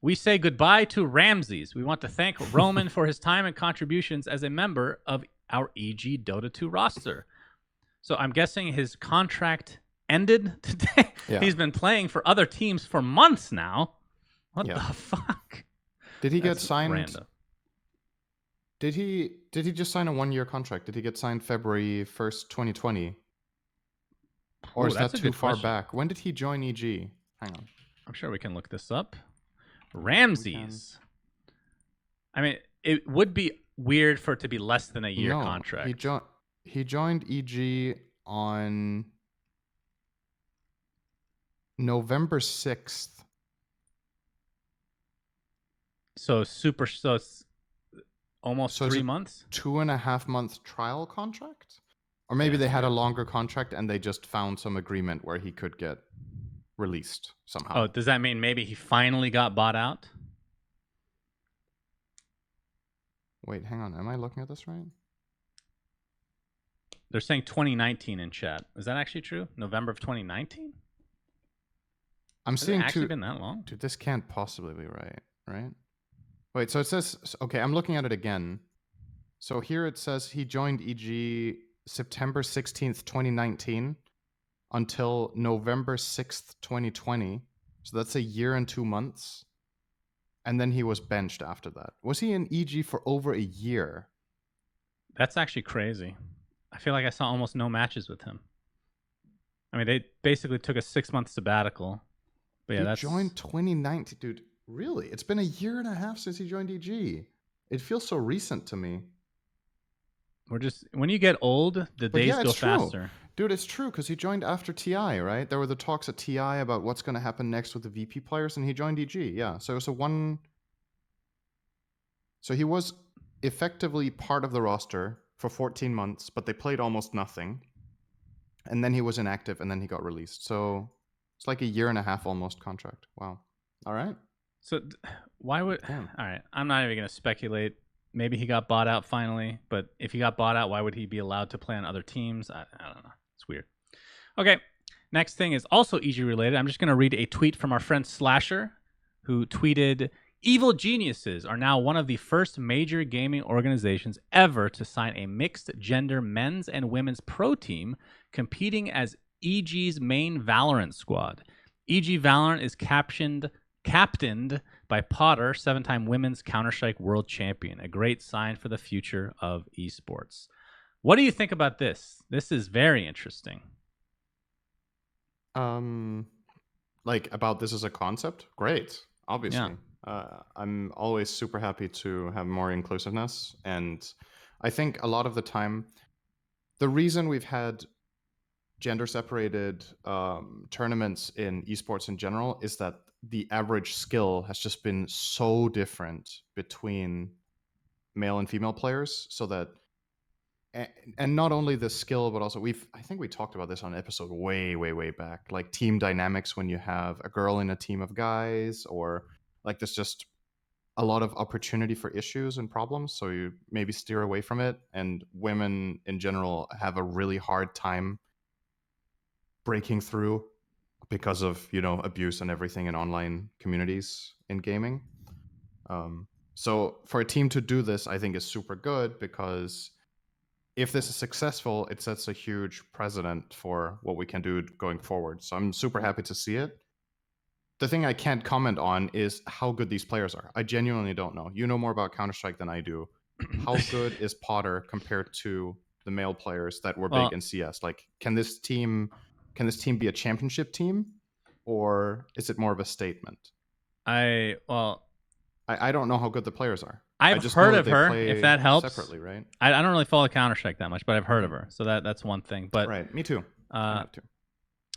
we say goodbye to Ramzes. We want to thank Roman for his time and contributions as a member of our EG Dota 2 roster. So I'm guessing his contract ended today. Yeah. He's been playing for other teams for months now. What the fuck? Did he get signed? Random. Did he just sign a 1-year contract? Did he get signed February 1st, 2020? Or is that too far back? When did he join EG? Hang on. I'm sure we can look this up. Ramzes. I mean, it would be weird for it to be less than a year contract. He joined EG on November 6th. So it's almost 3 months? 2.5 month trial contract? Or maybe they had a longer contract and they just found some agreement where he could get released somehow. Oh, does that mean maybe he finally got bought out? Wait, hang on. Am I looking at this right? They're saying 2019 in chat. Is that actually true? November of 2019? I'm seeing actually been that long? Dude, this can't possibly be right? Wait, so it says, okay, I'm looking at it again. So here it says he joined EG September 16th, 2019 until November 6th, 2020. So that's a year and 2 months. And then he was benched after that. Was he in EG for over a year? That's actually crazy. I feel like I saw almost no matches with him. I mean, they basically took a 6-month sabbatical. But yeah, he joined 2019. Dude, really? It's been a year and a half since he joined EG. It feels so recent to me. When you get old, the days go faster. Dude, it's true, because he joined after TI, right? There were the talks at TI about what's going to happen next with the VP players, and he joined EG, yeah. So it was So he was effectively part of the roster for 14 months, but they played almost nothing. And then he was inactive, and then he got released. So it's like a year and a half almost contract. Wow. All right. So why would? Damn. All right, I'm not even gonna speculate. Maybe he got bought out finally, but if he got bought out, why would he be allowed to play on other teams? I don't know. It's weird. Okay, next thing is also EG related. I'm just gonna read a tweet from our friend Slasher, who tweeted, "Evil Geniuses are now one of the first major gaming organizations ever to sign a mixed gender men's and women's pro team competing as EG's main Valorant squad. EG Valorant is captained by Potter, 7-time women's Counter-Strike world champion. A great sign for the future of esports." What do you think about this? This is very interesting. Like about this as a concept? Great. Obviously. I'm always super happy to have more inclusiveness. And I think a lot of the time, the reason we've had gender separated tournaments in esports in general is that the average skill has just been so different between male and female players, so that and not only the skill, but also I think we talked about this on an episode way back, like team dynamics when you have a girl in a team of guys, or like there's just a lot of opportunity for issues and problems, so you maybe steer away from it. And women in general have a really hard time breaking through because of abuse and everything in online communities in gaming. So for a team to do this, I think is super good, because if this is successful, it sets a huge precedent for what we can do going forward. So I'm super happy to see it. The thing I can't comment on is how good these players are. I genuinely don't know. You know more about Counter-Strike than I do. How good is Potter compared to the male players that were big in CS? Like, can this team be a championship team, or is it more of a statement? I don't know how good the players are. I've just heard know of that her, they play if that helps. Separately, right? I don't really follow Counter-Strike that much, but I've heard of her. So that's one thing. But right, me too. I have to.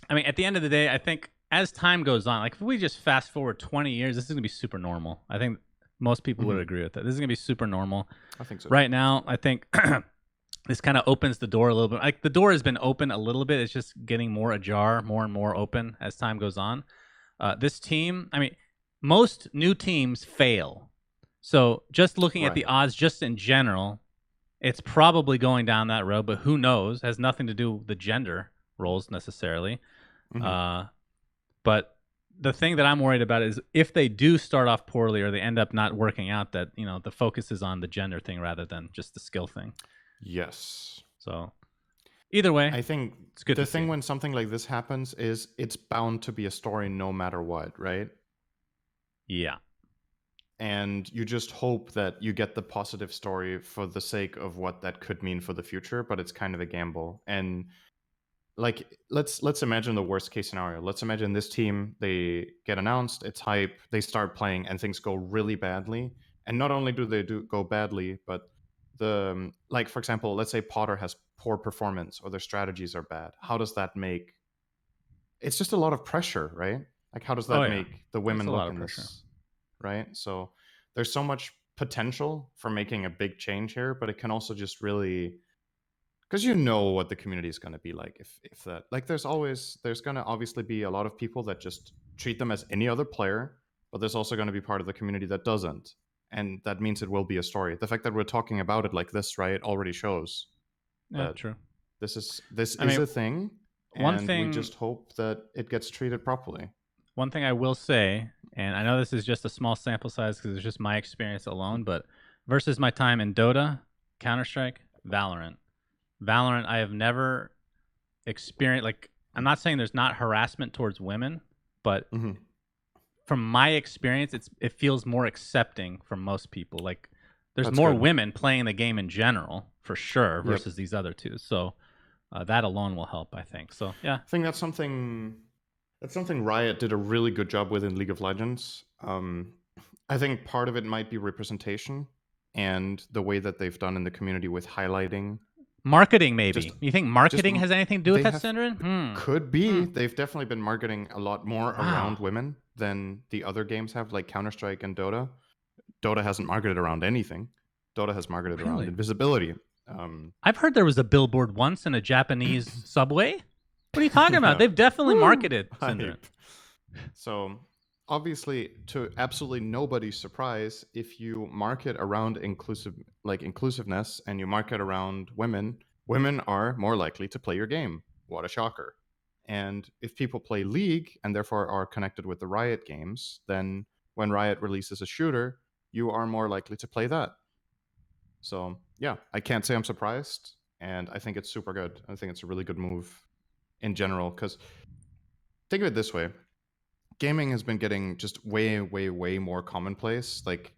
I mean, at the end of the day, I think as time goes on, like if we just fast forward 20 years, this is going to be super normal. I think most people would agree with that. This is going to be super normal. I think so. Right now, I think this kind of opens the door a little bit. Like the door has been open a little bit. It's just getting more ajar, more and more open as time goes on. This team, I mean, most new teams fail. So just looking at the odds just in general, it's probably going down that road, but who knows? It has nothing to do with the gender roles necessarily. But the thing that I'm worried about is if they do start off poorly or they end up not working out, that the focus is on the gender thing rather than just the skill thing. Yes. So either way, I think it's good. The thing when something like this happens is it's bound to be a story no matter what, right? Yeah. And you just hope that you get the positive story for the sake of what that could mean for the future, but it's kind of a gamble. And like let's imagine the worst case scenario. Let's imagine this team, they get announced, it's hype, they start playing, and things go really badly. And not only do they go badly, but like for example, let's say Potter has poor performance or their strategies are bad. How does that make? It's just a lot of pressure, right? Like how does that make the women look in this? Right? So there's so much potential for making a big change here, but it can also just really, because what the community is going to be like if that, like there's going to obviously be a lot of people that just treat them as any other player, but there's also going to be part of the community that doesn't, and that means it will be a story. The fact that we're talking about it like this, right, already shows that true. This is a thing, and we just hope that it gets treated properly. One thing I will say, and I know this is just a small sample size because it's just my experience alone, but versus my time in Dota, Counter-Strike, Valorant, I have never experienced, like, I'm not saying there's not harassment towards women, but from my experience, it feels more accepting from most people. Like, there's more women playing the game in general, for sure, versus these other two. So that alone will help, I think. So, yeah. I think that's something Riot did a really good job with in League of Legends. I think part of it might be representation and the way that they've done in the community with highlighting. Marketing, maybe. You think marketing has anything to do with that, Synderen? Could be. They've definitely been marketing a lot more around women than the other games have, like Counter-Strike and Dota. Dota hasn't marketed around anything. Dota has marketed around invisibility. I've heard there was a billboard once in a Japanese subway. What are you talking about? Yeah. They've definitely Woo! marketed Synderen. Hype. So obviously, to absolutely nobody's surprise, if you market around inclusiveness and you market around women, women are more likely to play your game. What a shocker. And if people play League and therefore are connected with the Riot games, then when Riot releases a shooter, you are more likely to play that. So yeah, I can't say I'm surprised, and I think it's super good. I think it's a really good move in general, because think of it this way: gaming has been getting just way, way, way more commonplace. Like,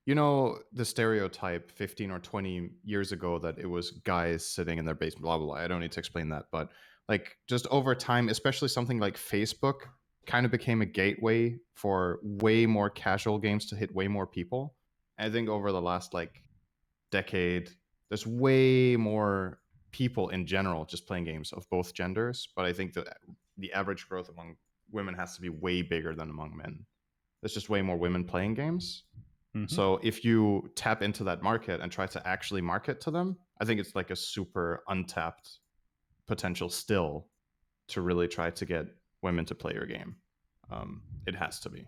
you know, the stereotype 15 or 20 years ago that it was guys sitting in their basement, blah, blah, blah. I don't need to explain that. But like, just over time, especially something like Facebook kind of became a gateway for way more casual games to hit way more people. I think over the last like decade, there's way more people in general just playing games of both genders. But I think that the average growth among women has to be way bigger than among men. There's just way more women playing games. Mm-hmm. So if you tap into that market and try to actually market to them, I think it's like a super untapped potential still to really try to get women to play your game. It has to be.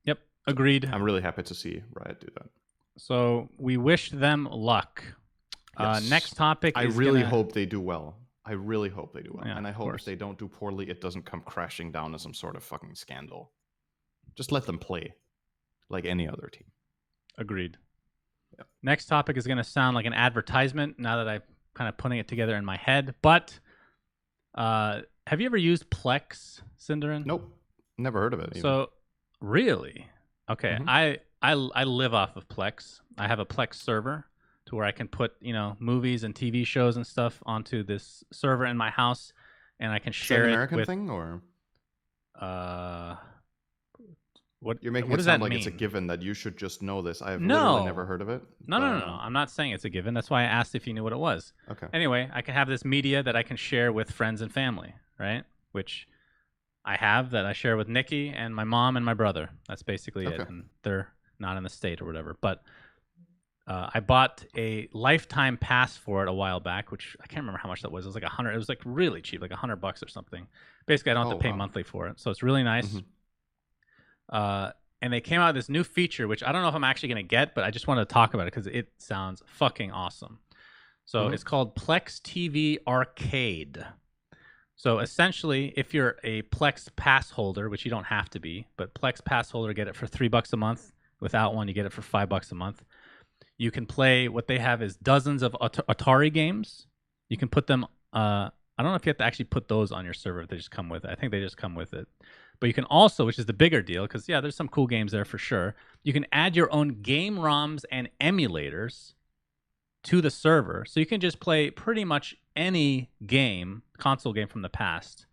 Yep, agreed. I'm really happy to see Riot do that. So we wish them luck. Yes. Next topic I is really hope they do well. I really hope they do well. Yeah, and I of hope course. if they don't do poorly, it doesn't come crashing down as some sort of fucking scandal. Just let them play like any other team. Agreed. Yep. Next topic is going to sound like an advertisement now that I'm kind of putting it together in my head. But have you ever used Plex, Synderen? Nope. Never heard of it. Even. So, really? Okay. Mhm. I live off of Plex. I have a Plex server to where I can put, movies and TV shows and stuff onto this server in my house, and I can Is that share an it American with. thing, or What you're making what it does that sound like mean? it's a given that you should just know this? I've literally never No. heard of it. No, no, no, no. I'm not saying it's a given. That's why I asked if you knew what it was. Okay. Anyway, I can have this media that I can share with friends and family, right? Which I have that I share with Nikki and my mom and my brother. That's basically it. Okay. And they're not in the state or whatever. But I bought a lifetime pass for it a while back, which I can't remember how much that was. It was like $100. It was like really cheap, like $100 or something. Basically, I don't have to pay wow. monthly for it, so it's really nice. And they came out with this new feature, which I don't know if I'm actually going to get, but I just wanted to talk about it because it sounds fucking awesome. So it's called Plex TV Arcade. So essentially, if you're a Plex pass holder, which you don't have to be, but Plex pass holder, get it for $3 a month. Without one, you get it for $5 a month. You can play what they have is dozens of Atari games. You can put them. I don't know if you have to actually put those on your server. If they just come with it. I think they just come with it. But you can also, which is the bigger deal, because yeah, there's some cool games there for sure. You can add your own game ROMs and emulators to the server, so you can just play pretty much any game, console game from the past,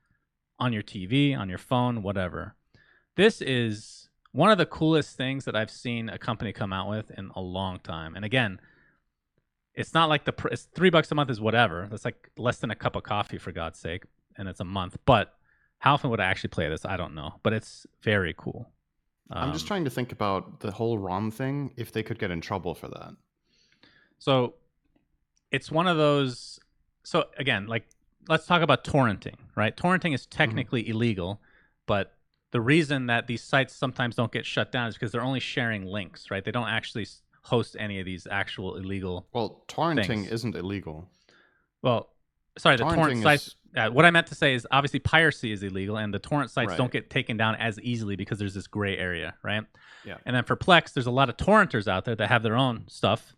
on your TV, on your phone, whatever. This is one of the coolest things that I've seen a company come out with in a long time. And again, it's not like it's $3 a month is whatever. That's like less than a cup of coffee, for God's sake, and it's a month. But how often would I actually play this? I don't know, but it's very cool. I'm just trying to think about the whole ROM thing, if they could get in trouble for that. So it's one of those. So again, like, let's talk about torrenting, right? Torrenting is technically illegal, but the reason that these sites sometimes don't get shut down is because they're only sharing links, right? They don't actually host any of these actual illegal. Well, torrenting things. isn't illegal. Well, sorry, the torrent Torrenting sites. is- What I meant to say is obviously piracy is illegal, and the torrent sites don't get taken down as easily because there's this gray area, right? Yeah. And then for Plex, there's a lot of torrenters out there that have their own stuff,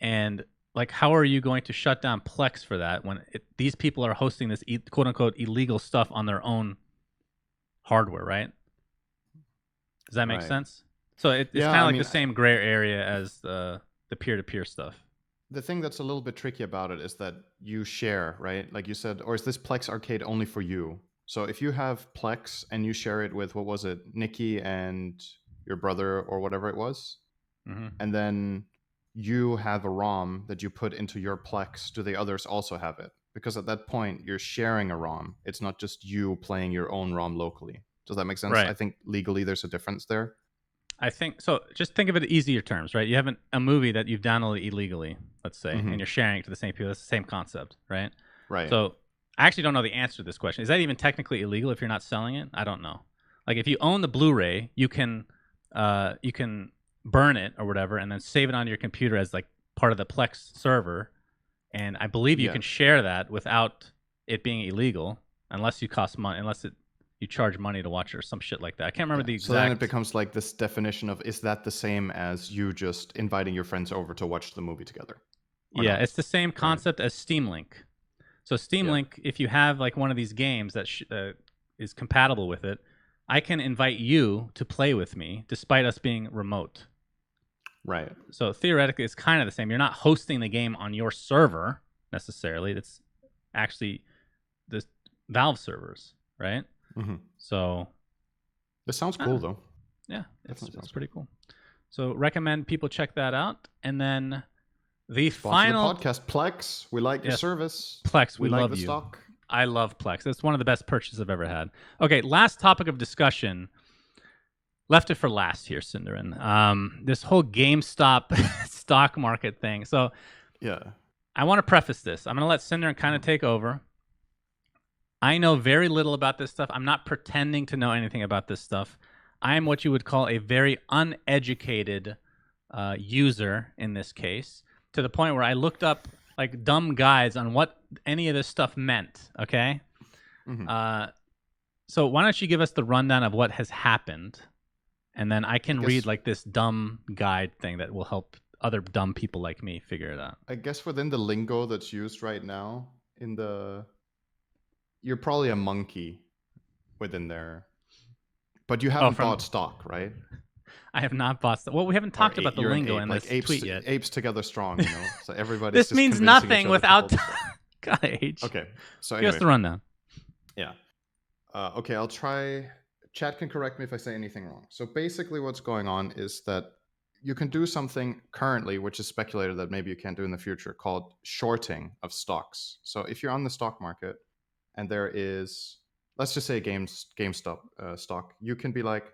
and like, how are you going to shut down Plex for that when these people are hosting this quote unquote illegal stuff on their own hardware, right? Does that make sense? So it's kind of like the same gray area as the peer-to-peer stuff. The thing that's a little bit tricky about it is that you share, right? Like you said, or is this Plex Arcade only for you? So if you have Plex and you share it with, what was it, Nikki and your brother or whatever it was, and then you have a ROM that you put into your Plex, do the others also have it? Because at that point, you're sharing a ROM. It's not just you playing your own ROM locally. Does that make sense? Right. I think legally there's a difference there. I think so. Just think of it in easier terms, right? You have a movie that you've downloaded illegally, let's say, and you're sharing it to the same people. That's the same concept, right? Right. So I actually don't know the answer to this question. Is that even technically illegal if you're not selling it? I don't know. Like if you own the Blu-ray, you can burn it or whatever, and then save it on your computer as like part of the Plex server. And I believe you Yeah. can share that without it being illegal, unless you cost money, you charge money to watch it or some shit like that. I can't remember the So then it exact. becomes like this definition of, is that the same as you just inviting your friends over to watch the movie together, or Yeah, not? it's the same Right. concept as Steam Link. So Steam Yeah. Link, if you have like one of these games that is compatible with it, I can invite you to play with me despite us being remote. Right. So theoretically, it's kind of the same. You're not hosting the game on your server necessarily. It's actually the Valve servers, right? Mm-hmm. So This sounds cool, though. yeah, Definitely it's sounds pretty cool. So recommend people check that out. And then the Sponsor the final, podcast, Plex. We like your yes, service. Plex, We we like love the you. stock. I love Plex. It's one of the best purchases I've ever had. Okay, last topic of discussion. Left it for last here, Cinderin. This whole GameStop stock market thing. So Yeah. I want to preface this. I'm going to let Cinderin kind of take over. I know very little about this stuff. I'm not pretending to know anything about this stuff. I am what you would call a very uneducated user in this case, to the point where I looked up like dumb guides on what any of this stuff meant. Okay. Mm-hmm. So why don't you give us the rundown of what has happened, and then I can read guess like this dumb guide thing that will help other dumb people like me figure it out. I guess within the lingo that's used right now, you're probably a monkey within there, but you Oh, haven't from bought stock, right? I have not bought. Well, we haven't Or talked about the you're an lingo ape, in like this tweet yet. apes together strong, So everybody's This just means convincing each nothing other to without. hold stock. God, H. Okay, so Give us anyway, the rundown. yeah. Okay, I'll try. Chat can correct me if I say anything wrong. So basically, what's going on is that you can do something currently, which is speculated that maybe you can't do in the future, called shorting of stocks. So if you're on the stock market and there is, let's just say GameStop stock, you can be like,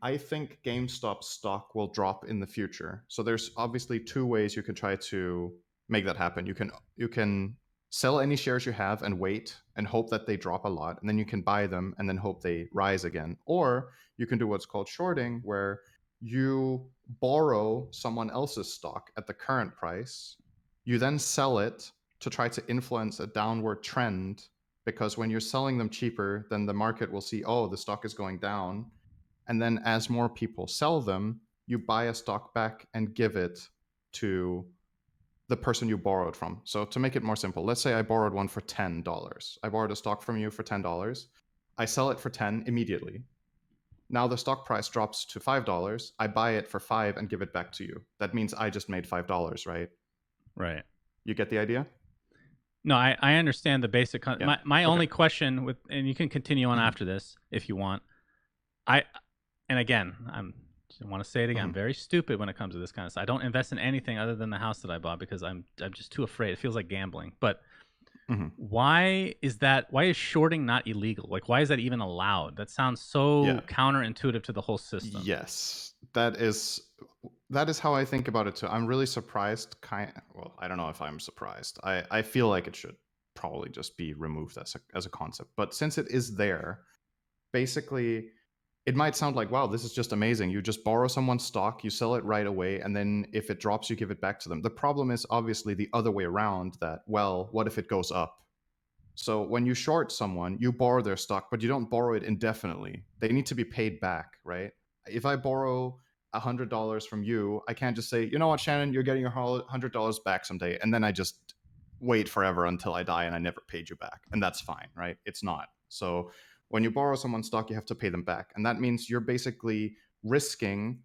I think GameStop stock will drop in the future. So there's obviously two ways you can try to make that happen. You can sell any shares you have and wait and hope that they drop a lot, and then you can buy them and then hope they rise again. Or you can do what's called shorting, where you borrow someone else's stock at the current price. You then sell it to try to influence a downward trend, because when you're selling them cheaper, then the market will see, oh, the stock is going down, and then as more people sell them, you buy a stock back and give it to the person you borrowed from. So to make it more simple, let's say I borrowed one for $10. I borrowed a stock from you for $10. I sell it for 10 immediately. Now the stock price drops to $5. I buy it for 5 and give it back to you. That means I just made $5, right? Right. You get the idea? No, I understand the basic. Yeah. My Okay. only question with, and you can continue on after this if you want. I, and again, I want to say it again. I'm very stupid when it comes to this kind of stuff. I don't invest in anything other than the house that I bought because I'm just too afraid. It feels like gambling. But why is that? Why is shorting not illegal? Like, why is that even allowed? That sounds so Yeah. counterintuitive to the whole system. Yes, that is how I think about it too. I'm really surprised. Well, I don't know if I'm surprised. I feel like it should probably just be removed as a concept. But since it is there, basically, it might sound like, wow, this is just amazing. You just borrow someone's stock, you sell it right away, and then if it drops, you give it back to them. The problem is obviously the other way around, that, well, what if it goes up? So when you short someone, you borrow their stock, but you don't borrow it indefinitely. They need to be paid back, right? If I borrow $100 from you, I can't just say, you know what, Shannon, you're getting your $100 back someday, and then I just wait forever until I die and I never paid you back, and that's fine, right? It's not. So when you borrow someone's stock, you have to pay them back, and that means you're basically risking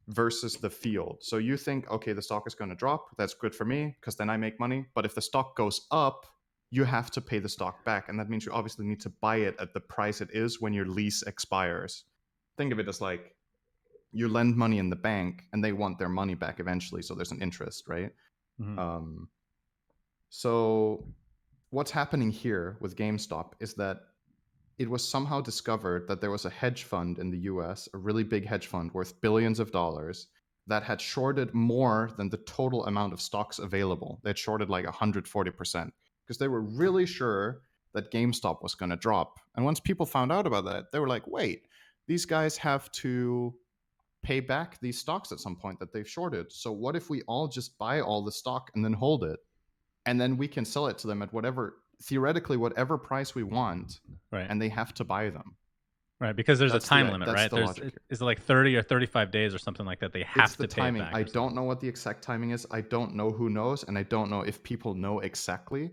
versus the field. So you think, okay, the stock is going to drop. That's good for me because then I make money. But if the stock goes up, you have to pay the stock back. And that means you obviously need to buy it at the price it is when your lease expires. Think of it as like you lend money in the bank and they want their money back eventually. So there's an interest, right? So what's happening here with GameStop is that it was somehow discovered that there was a hedge fund in the US, a really big hedge fund worth billions of dollars, that had shorted more than the total amount of stocks available. They had shorted like 140% because they were really sure that GameStop was going to drop. And once people found out about that, they were like, wait, these guys have to pay back these stocks at some point that they've shorted. So what if we all just buy all the stock and then hold it? And then we can sell it to them at whatever, theoretically, whatever price we want, Right. and they have to buy them. Right, because there's a time limit, That's right? the logic here. Is it like 30 or 35 days or something like that? They It's have the to pay it timing. back I or something. don't know what the exact timing is. I don't know who knows, and I don't know if people know exactly.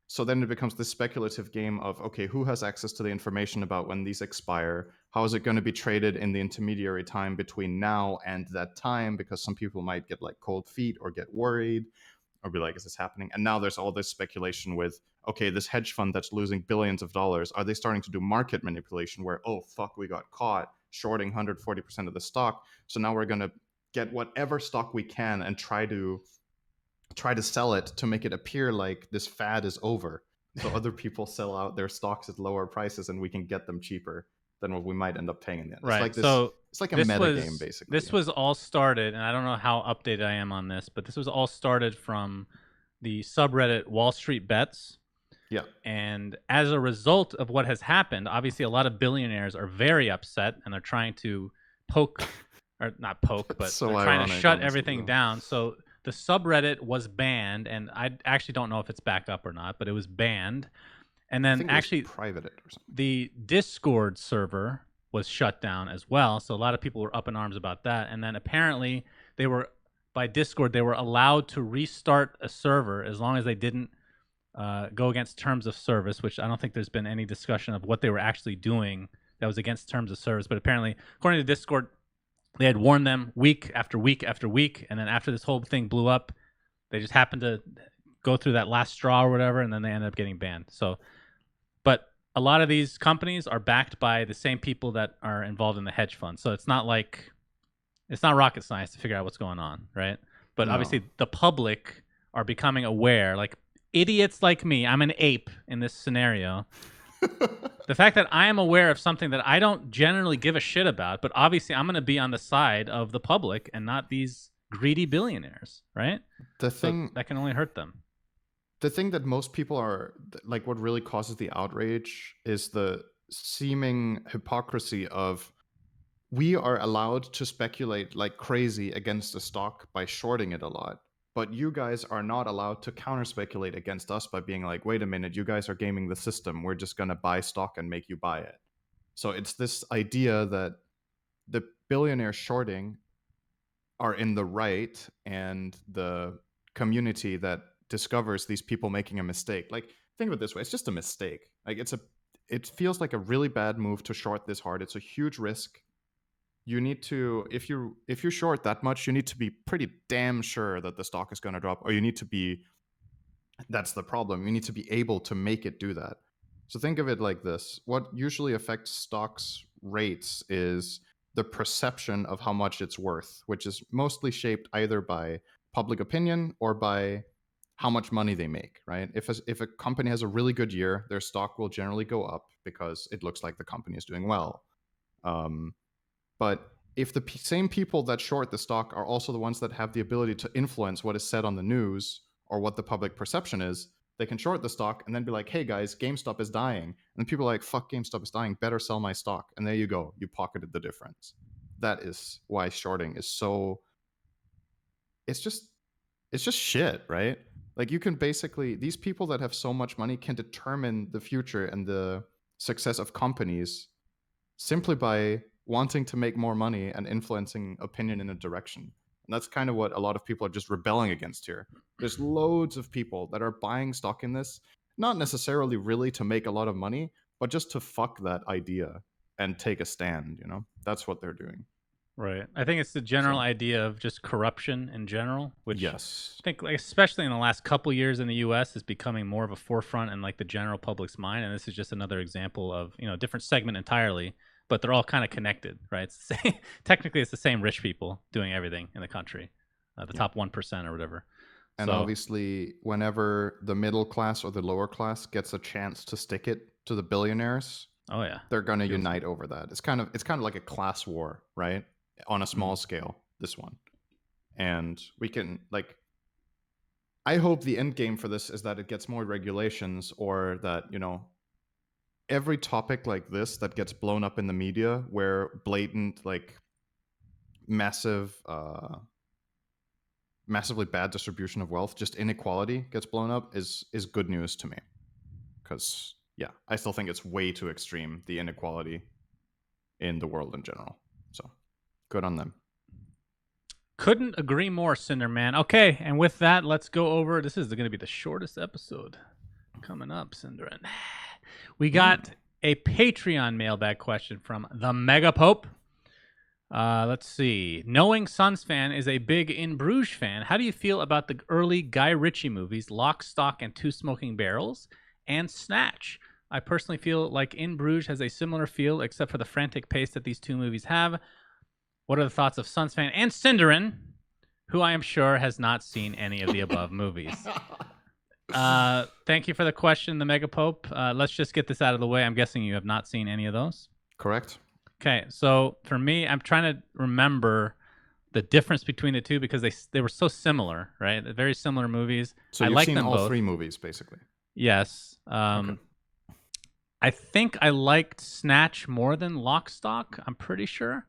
So then it becomes this speculative game of, okay, who has access to the information about when these expire? How is it going to be traded in the intermediary time between now and that time? Because some people might get like cold feet or get worried or be like, is this happening? And now there's all this speculation with, okay, this hedge fund that's losing billions of dollars, are they starting to do market manipulation where, oh, fuck, we got caught shorting 140% of the stock. So now we're going to get whatever stock we can and try to sell it to make it appear like this fad is over. So other people sell out their stocks at lower prices and we can get them cheaper than what we might end up paying in the end. It's Right. like this. So It's like a meta game, basically. this was all started, and I don't know how updated I am on this, but this was all started from the subreddit Wall Street Bets. Yeah. And as a result of what has happened, obviously a lot of billionaires are very upset and they're trying to poke, or not poke, but so they're trying to ironic, shut honestly, everything though. down. So the subreddit was banned, and I actually don't know if it's back up or not, but it was banned. And I then think it was actually private or something. the Discord server was shut down as well. So a lot of people were up in arms about that. And then apparently they were, by Discord, they were allowed to restart a server as long as they didn't go against terms of service, which I don't think there's been any discussion of what they were actually doing that was against terms of service. But apparently, according to Discord, they had warned them week after week after week. And then after this whole thing blew up, they just happened to go through that last straw or whatever, and then they ended up getting banned. So, but a lot of these companies are backed by the same people that are involved in the hedge fund. So it's not rocket science to figure out what's going on, right? But No. obviously the public are becoming aware, like idiots like me. I'm an ape in this scenario. The fact that I am aware of something that I don't generally give a shit about, but obviously I'm going to be on the side of the public and not these greedy billionaires, right? So that can only hurt them. The thing that most people are like, what really causes the outrage is the seeming hypocrisy of, we are allowed to speculate like crazy against a stock by shorting it a lot, but you guys are not allowed to counter speculate against us by being like, wait a minute, you guys are gaming the system, we're just going to buy stock and make you buy it. So it's this idea that the billionaire shorting are in the right, and the community that discovers these people making a mistake, like, think of it this way, it's just a mistake. Like, it feels like a really bad move to short this hard. It's a huge risk. You need to, if you short that much, you need to be pretty damn sure that the stock is going to drop, or you need to be, that's the problem, you need to be able to make it do that. So think of it like this: what usually affects stocks rates is the perception of how much it's worth, which is mostly shaped either by public opinion or by how much money they make, right? If a company has a really good year, their stock will generally go up because it looks like the company is doing well. But if the same people that short the stock are also the ones that have the ability to influence what is said on the news or what the public perception is, they can short the stock and then be like, hey guys, GameStop is dying. And people are like, fuck, GameStop is dying, better sell my stock. And there you go, you pocketed the difference. That is why shorting is so, it's just shit, right? Like, you can basically, these people that have so much money can determine the future and the success of companies simply by wanting to make more money and influencing opinion in a direction. And that's kind of what a lot of people are just rebelling against here. There's loads of people that are buying stock in this, not necessarily really to make a lot of money, but just to fuck that idea and take a stand, you know? That's what they're doing. Right. I think it's the general idea of just corruption in general, which yes, I think, like, especially in the last couple years in the U.S., is becoming more of a forefront in like the general public's mind. And this is just another example of, different segment entirely, but they're all kind of connected, right? It's the same, technically, it's the same rich people doing everything in the country, the top 1% or whatever. And so, obviously, whenever the middle class or the lower class gets a chance to stick it to the billionaires, Oh yeah. They're going to Feels unite good. over that. It's kind of like a class war, right? On a small scale, this one. And we can like I hope the end game for this is that it gets more regulations, or that, every topic like this that gets blown up in the media where blatant like massive massively bad distribution of wealth, just inequality gets blown up is good news to me. Because yeah, I still think it's way too extreme, the inequality in the world in general. So good on them. Couldn't agree more, Cinderman. Okay, and with that, let's go over. This is going to be the shortest episode coming up, Cinderin. We got a Patreon mailbag question from the Mega Pope. Let's see. Knowing Suns fan is a big In Bruges fan, how do you feel about the early Guy Ritchie movies, Lock, Stock, and Two Smoking Barrels, and Snatch? I personally feel like In Bruges has a similar feel, except for the frantic pace that these two movies have. What are the thoughts of Suns fan and Cinderin, who I am sure has not seen any of the above movies? Thank you for the question, the Mega Pope. Let's just get this out of the way. I'm guessing you have not seen any of those. Correct. Okay, so for me, I'm trying to remember the difference between the two because they were so similar, right? Very similar movies. So I you've like seen them all both. 3 movies, basically. Yes. Okay. I think I liked Snatch more than Lock, Stock. I'm pretty sure.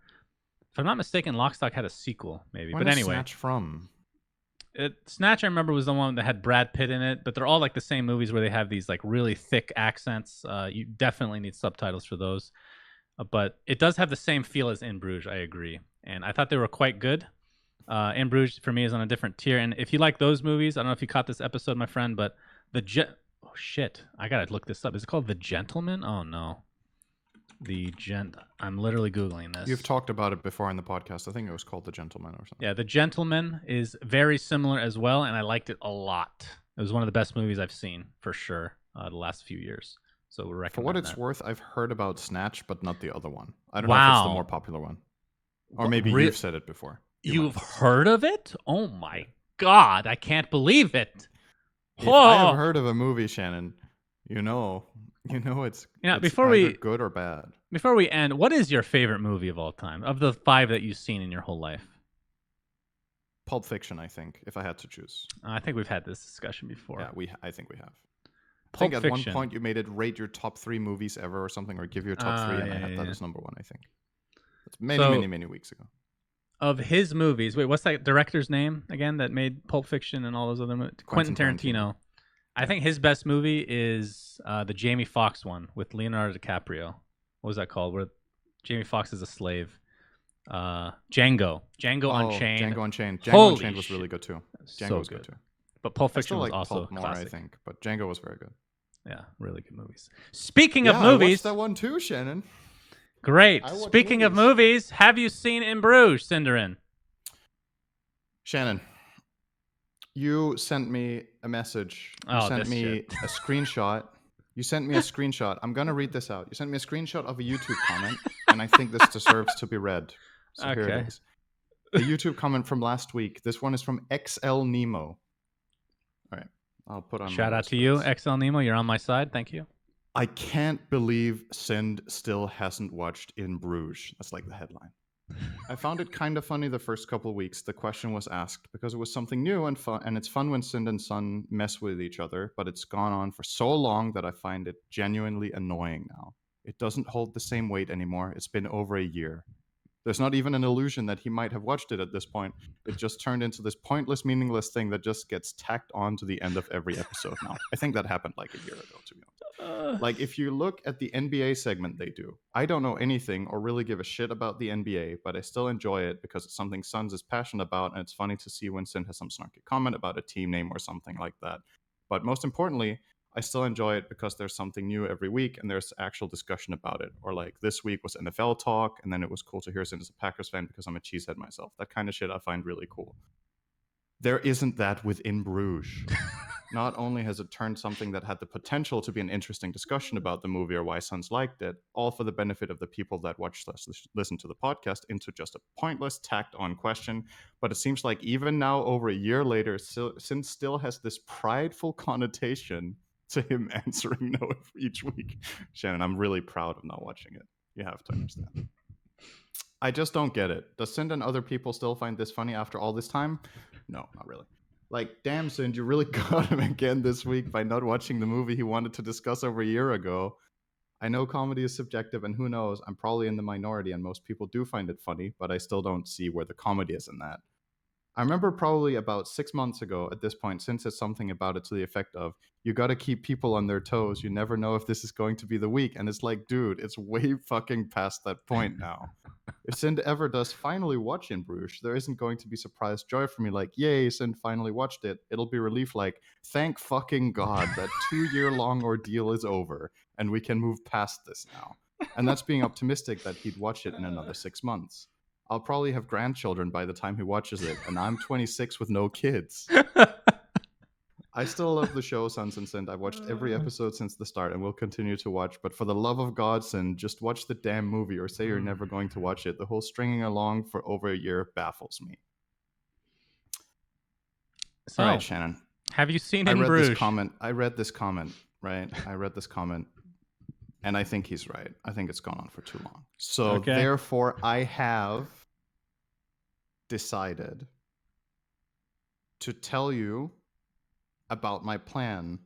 If I'm not mistaken, Lock, Stock had a sequel, maybe. When But is anyway, Snatch from? Snatch, I remember, was the one that had Brad Pitt in it. But they're all like the same movies where they have these like really thick accents. You definitely need subtitles for those. But it does have the same feel as In Bruges. I agree, and I thought they were quite good. In Bruges for me is on a different tier. And if you like those movies, I don't know if you caught this episode, my friend, but oh shit, I gotta look this up. Is it called The Gentleman? Oh no. I'm literally Googling this. You've talked about it before in the podcast. I think it was called The Gentleman or something. Yeah, The Gentleman is very similar as well, and I liked it a lot. It was one of the best movies I've seen, for sure, the last few years. So we recommend For what it's that. worth, I've heard about Snatch, but not the other one. I don't know if it's the more popular one. Or maybe you've said it before. You've heard of it? Oh my god, I can't believe it. If I have heard of a movie, Shannon, you know it's either good or bad. Before we end, what is your favorite movie of all time? Of the 5 that you've seen in your whole life? Pulp Fiction, I think, if I had to choose. I think we've had this discussion before. Yeah, I think we have. I Pulp think at Fiction. one point you made it rate your top 3 movies ever or something, or give your top 3, and I had that as number 1, I think. That's many weeks ago. Of his movies, wait, what's that director's name again that made Pulp Fiction and all those other movies? Quentin Tarantino. I think his best movie is the Jamie Foxx one with Leonardo DiCaprio. What was that called? Where Jamie Foxx is a slave. Django. Unchained. Django Unchained. Django Unchained was really good too. Django was good too. But Pulp Fiction was like also Pulp more, classic. I think, but Django was very good. Yeah, really good movies. Speaking of movies, I watched that one too, Shannon. Great. Speaking of movies, have you seen In Bruges, Cinderin? Shannon, you sent me a message. You sent me a screenshot. You sent me a screenshot. I'm going to read this out. You sent me a screenshot of a YouTube comment, and I think this deserves to be read. So here it is. A YouTube comment from last week. This one is from XL Nemo. All right. I'll put on. Shout out to you, XL Nemo. You're on my side. Thank you. I can't believe Sind still hasn't watched In Bruges. That's like the headline. I found it kind of funny the first couple of weeks. The question was asked because it was something new and fun, and it's fun when Sind and Sun mess with each other, but it's gone on for so long that I find it genuinely annoying now. It doesn't hold the same weight anymore. It's been over a year. There's not even an illusion that he might have watched it at this point. It just turned into this pointless, meaningless thing that just gets tacked on to the end of every episode now. I think that happened like a year ago, to be honest. Like, if you look at the NBA segment they do, I don't know anything or really give a shit about the NBA, but I still enjoy it because it's something Suns is passionate about, and it's funny to see when Sin has some snarky comment about a team name or something like that. But most importantly, I still enjoy it because there's something new every week and there's actual discussion about it. Or like this week was NFL talk, and then it was cool to hear Sin as a Packers fan because I'm a cheesehead myself. That kind of shit I find really cool. There isn't that with In Bruges. Not only has it turned something that had the potential to be an interesting discussion about the movie or why Suns liked it, all for the benefit of the people that listen to the podcast, into just a pointless, tacked-on question. But it seems like even now, over a year later, Sin still has this prideful connotation to him answering no each week. Shannon, I'm really proud of not watching it. You have to understand. I just don't get it. Does Sind and other people still find this funny after all this time? No, not really. Like, damn, Sind, you really got him again this week by not watching the movie he wanted to discuss over a year ago. I know comedy is subjective, and who knows, I'm probably in the minority, and most people do find it funny, but I still don't see where the comedy is in that. I remember probably about 6 months ago at this point, Sin said something about it to the effect of, you got to keep people on their toes. You never know if this is going to be the week. And it's like, dude, it's way fucking past that point now. If Sind ever does finally watch In Bruges, there isn't going to be surprise joy for me like, yay, Sind finally watched it. It'll be relief like, thank fucking God that 2-year-long ordeal is over and we can move past this now. And that's being optimistic that he'd watch it in another 6 months. I'll probably have grandchildren by the time he watches it, and I'm 26 with no kids. I still love the show, Sons and Sind. I've watched every episode since the start and will continue to watch, but for the love of God, Sin, just watch the damn movie or say you're never going to watch it. The whole stringing along for over a year baffles me. So, all right, Shannon. Have you seen In Bruges? I read this comment, right? And I think he's right. I think it's gone on for too long. So therefore, I have decided to tell you about my plan,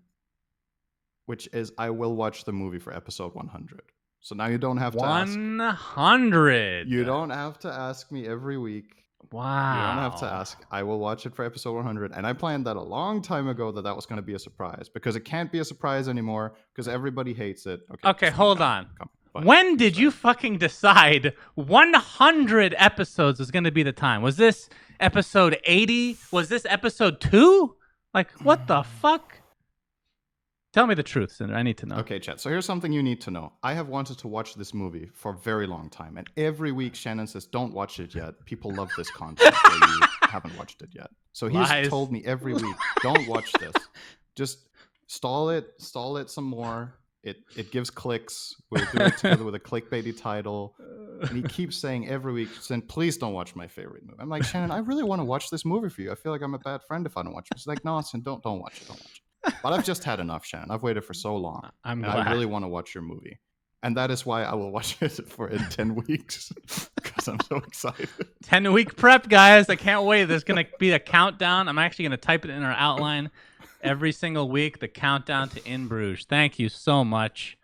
which is I will watch the movie for episode 100. So now you don't have to ask. 100. You don't have to ask me every week. Wow. You don't have to ask. I will watch it for episode 100. And I planned that a long time ago that was going to be a surprise, because it can't be a surprise anymore because everybody hates it. Okay, hold on. When did you fucking decide 100 episodes is going to be the time? Was this episode 80? Was this episode 2? Like, what the fuck? Tell me the truth, Cinder. I need to know. Okay, chat. So here's something you need to know. I have wanted to watch this movie for a very long time. And every week Shannon says, don't watch it yet. People love this content, but you haven't watched it yet. So he's told me every week, don't watch this. Just stall it some more. It gives clicks. We'll do it together with a clickbaity title. And he keeps saying every week, please don't watch my favorite movie. I'm like, Shannon, I really want to watch this movie for you. I feel like I'm a bad friend if I don't watch it. He's like, no, Sin, don't watch it. Don't watch it. But I've just had enough, Shannon. I've waited for so long. I'm glad. I really want to watch your movie. And that is why I will watch it in 10 weeks. Because I'm so excited. 10-week prep, guys. I can't wait. There's going to be a countdown. I'm actually going to type it in our outline every single week, the countdown to In Bruges. Thank you so much.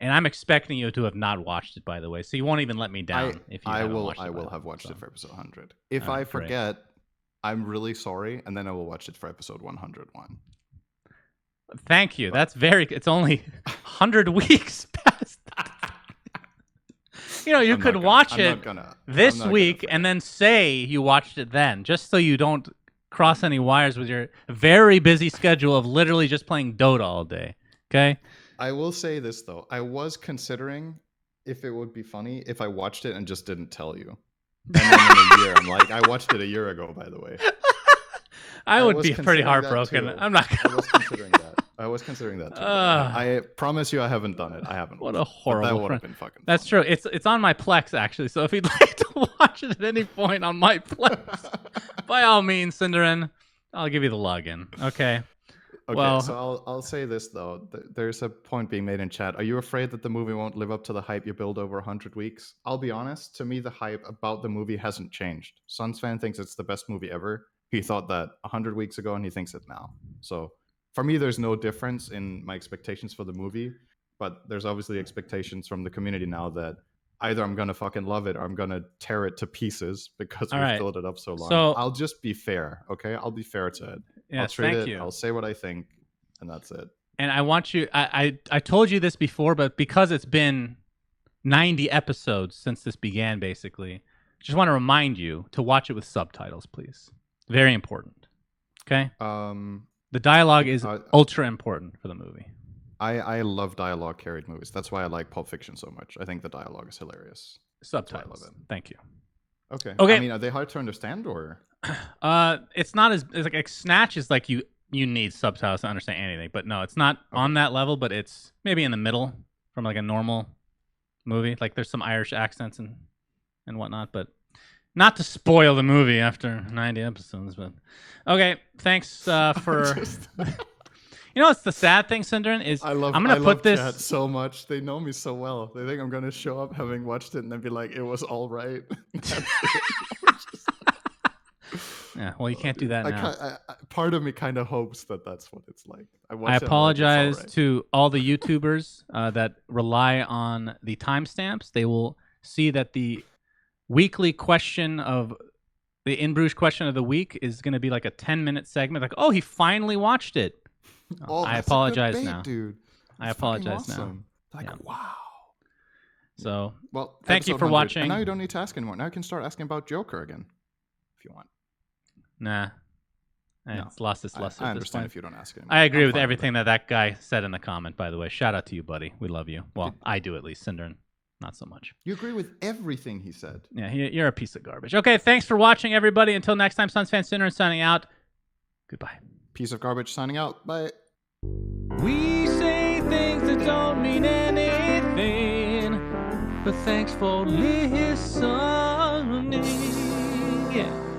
And I'm expecting you to have not watched it, by the way. So you won't even let me down if you haven't watched it. I will have watched it for episode 100. If I forget, I'm really sorry. And then I will watch it for episode 101. Thank you. That's it's only 100 weeks past that. You could watch it this week and then say you watched it then, just so you don't cross any wires with your very busy schedule of literally just playing Dota all day. Okay? I will say this, though. I was considering if it would be funny if I watched it and just didn't tell you. And then in a year, I'm like, I watched it a year ago, by the way. I would be pretty heartbroken. I'm not gonna. I was considering that too. I promise you, I haven't done it. I haven't. What a horrible. That would have been fucking. That's true. It's on my Plex actually. So if you'd like to watch it at any point on my Plex, by all means, Cinderin, I'll give you the login. Okay. Okay. Well, so I'll say this though. There's a point being made in chat. Are you afraid that the movie won't live up to the hype you build over 100 weeks? I'll be honest. To me, the hype about the movie hasn't changed. Suns fan thinks it's the best movie ever. He thought that 100 weeks ago, and he thinks it now. So for me, there's no difference in my expectations for the movie, but there's obviously expectations from the community now that either I'm going to fucking love it or I'm going to tear it to pieces because we've built it up so long. So I'll just be fair, okay? I'll be fair to it. Yes, I'll treat it. I'll say what I think, and that's it. And I want you, I told you this before, but because it's been 90 episodes since this began, basically, just want to remind you to watch it with subtitles, please. Very important. Okay? The dialogue is ultra important for the movie. I love dialogue carried movies. That's why I like Pulp Fiction so much. I think the dialogue is hilarious. Subtitles. Thank you. Okay. I mean, are they hard to understand or? It's not it's like Snatch is like you need subtitles to understand anything, but no, it's not on that level, but it's maybe in the middle from like a normal movie. Like there's some Irish accents and whatnot, but not to spoil the movie after 90 episodes, but okay. Thanks for. You know what's the sad thing, Synderen, is I love this chat so much. They know me so well. They think I'm gonna show up having watched it and then be like, it was all right. That's it. Yeah, well, you can't do that now. Part of me kind of hopes that that's what it's like. I apologize to all the YouTubers that rely on the timestamps. They will see that the weekly question of the In Bruges question of the week is going to be like a 10-minute segment. Like, oh, he finally watched it. Oh, I apologize bait, now, dude. I apologize awesome. now. Like, yeah. wow. So, well, thank you for 100, watching. And now you don't need to ask anymore. Now you can start asking about Joker again, if you want. Nah. No. It's lost its luster. I understand if you don't ask anymore. I agree with everything that guy said in the comment, by the way. Shout out to you, buddy. We love you. Well, I do at least. Synderen, not so much. You agree with everything he said. Yeah, you're a piece of garbage. Okay, thanks for watching, everybody. Until next time, Suns fan Synderen signing out. Goodbye. Piece of garbage signing out. Bye. We say things that don't mean anything, but thanks for listening. Yeah.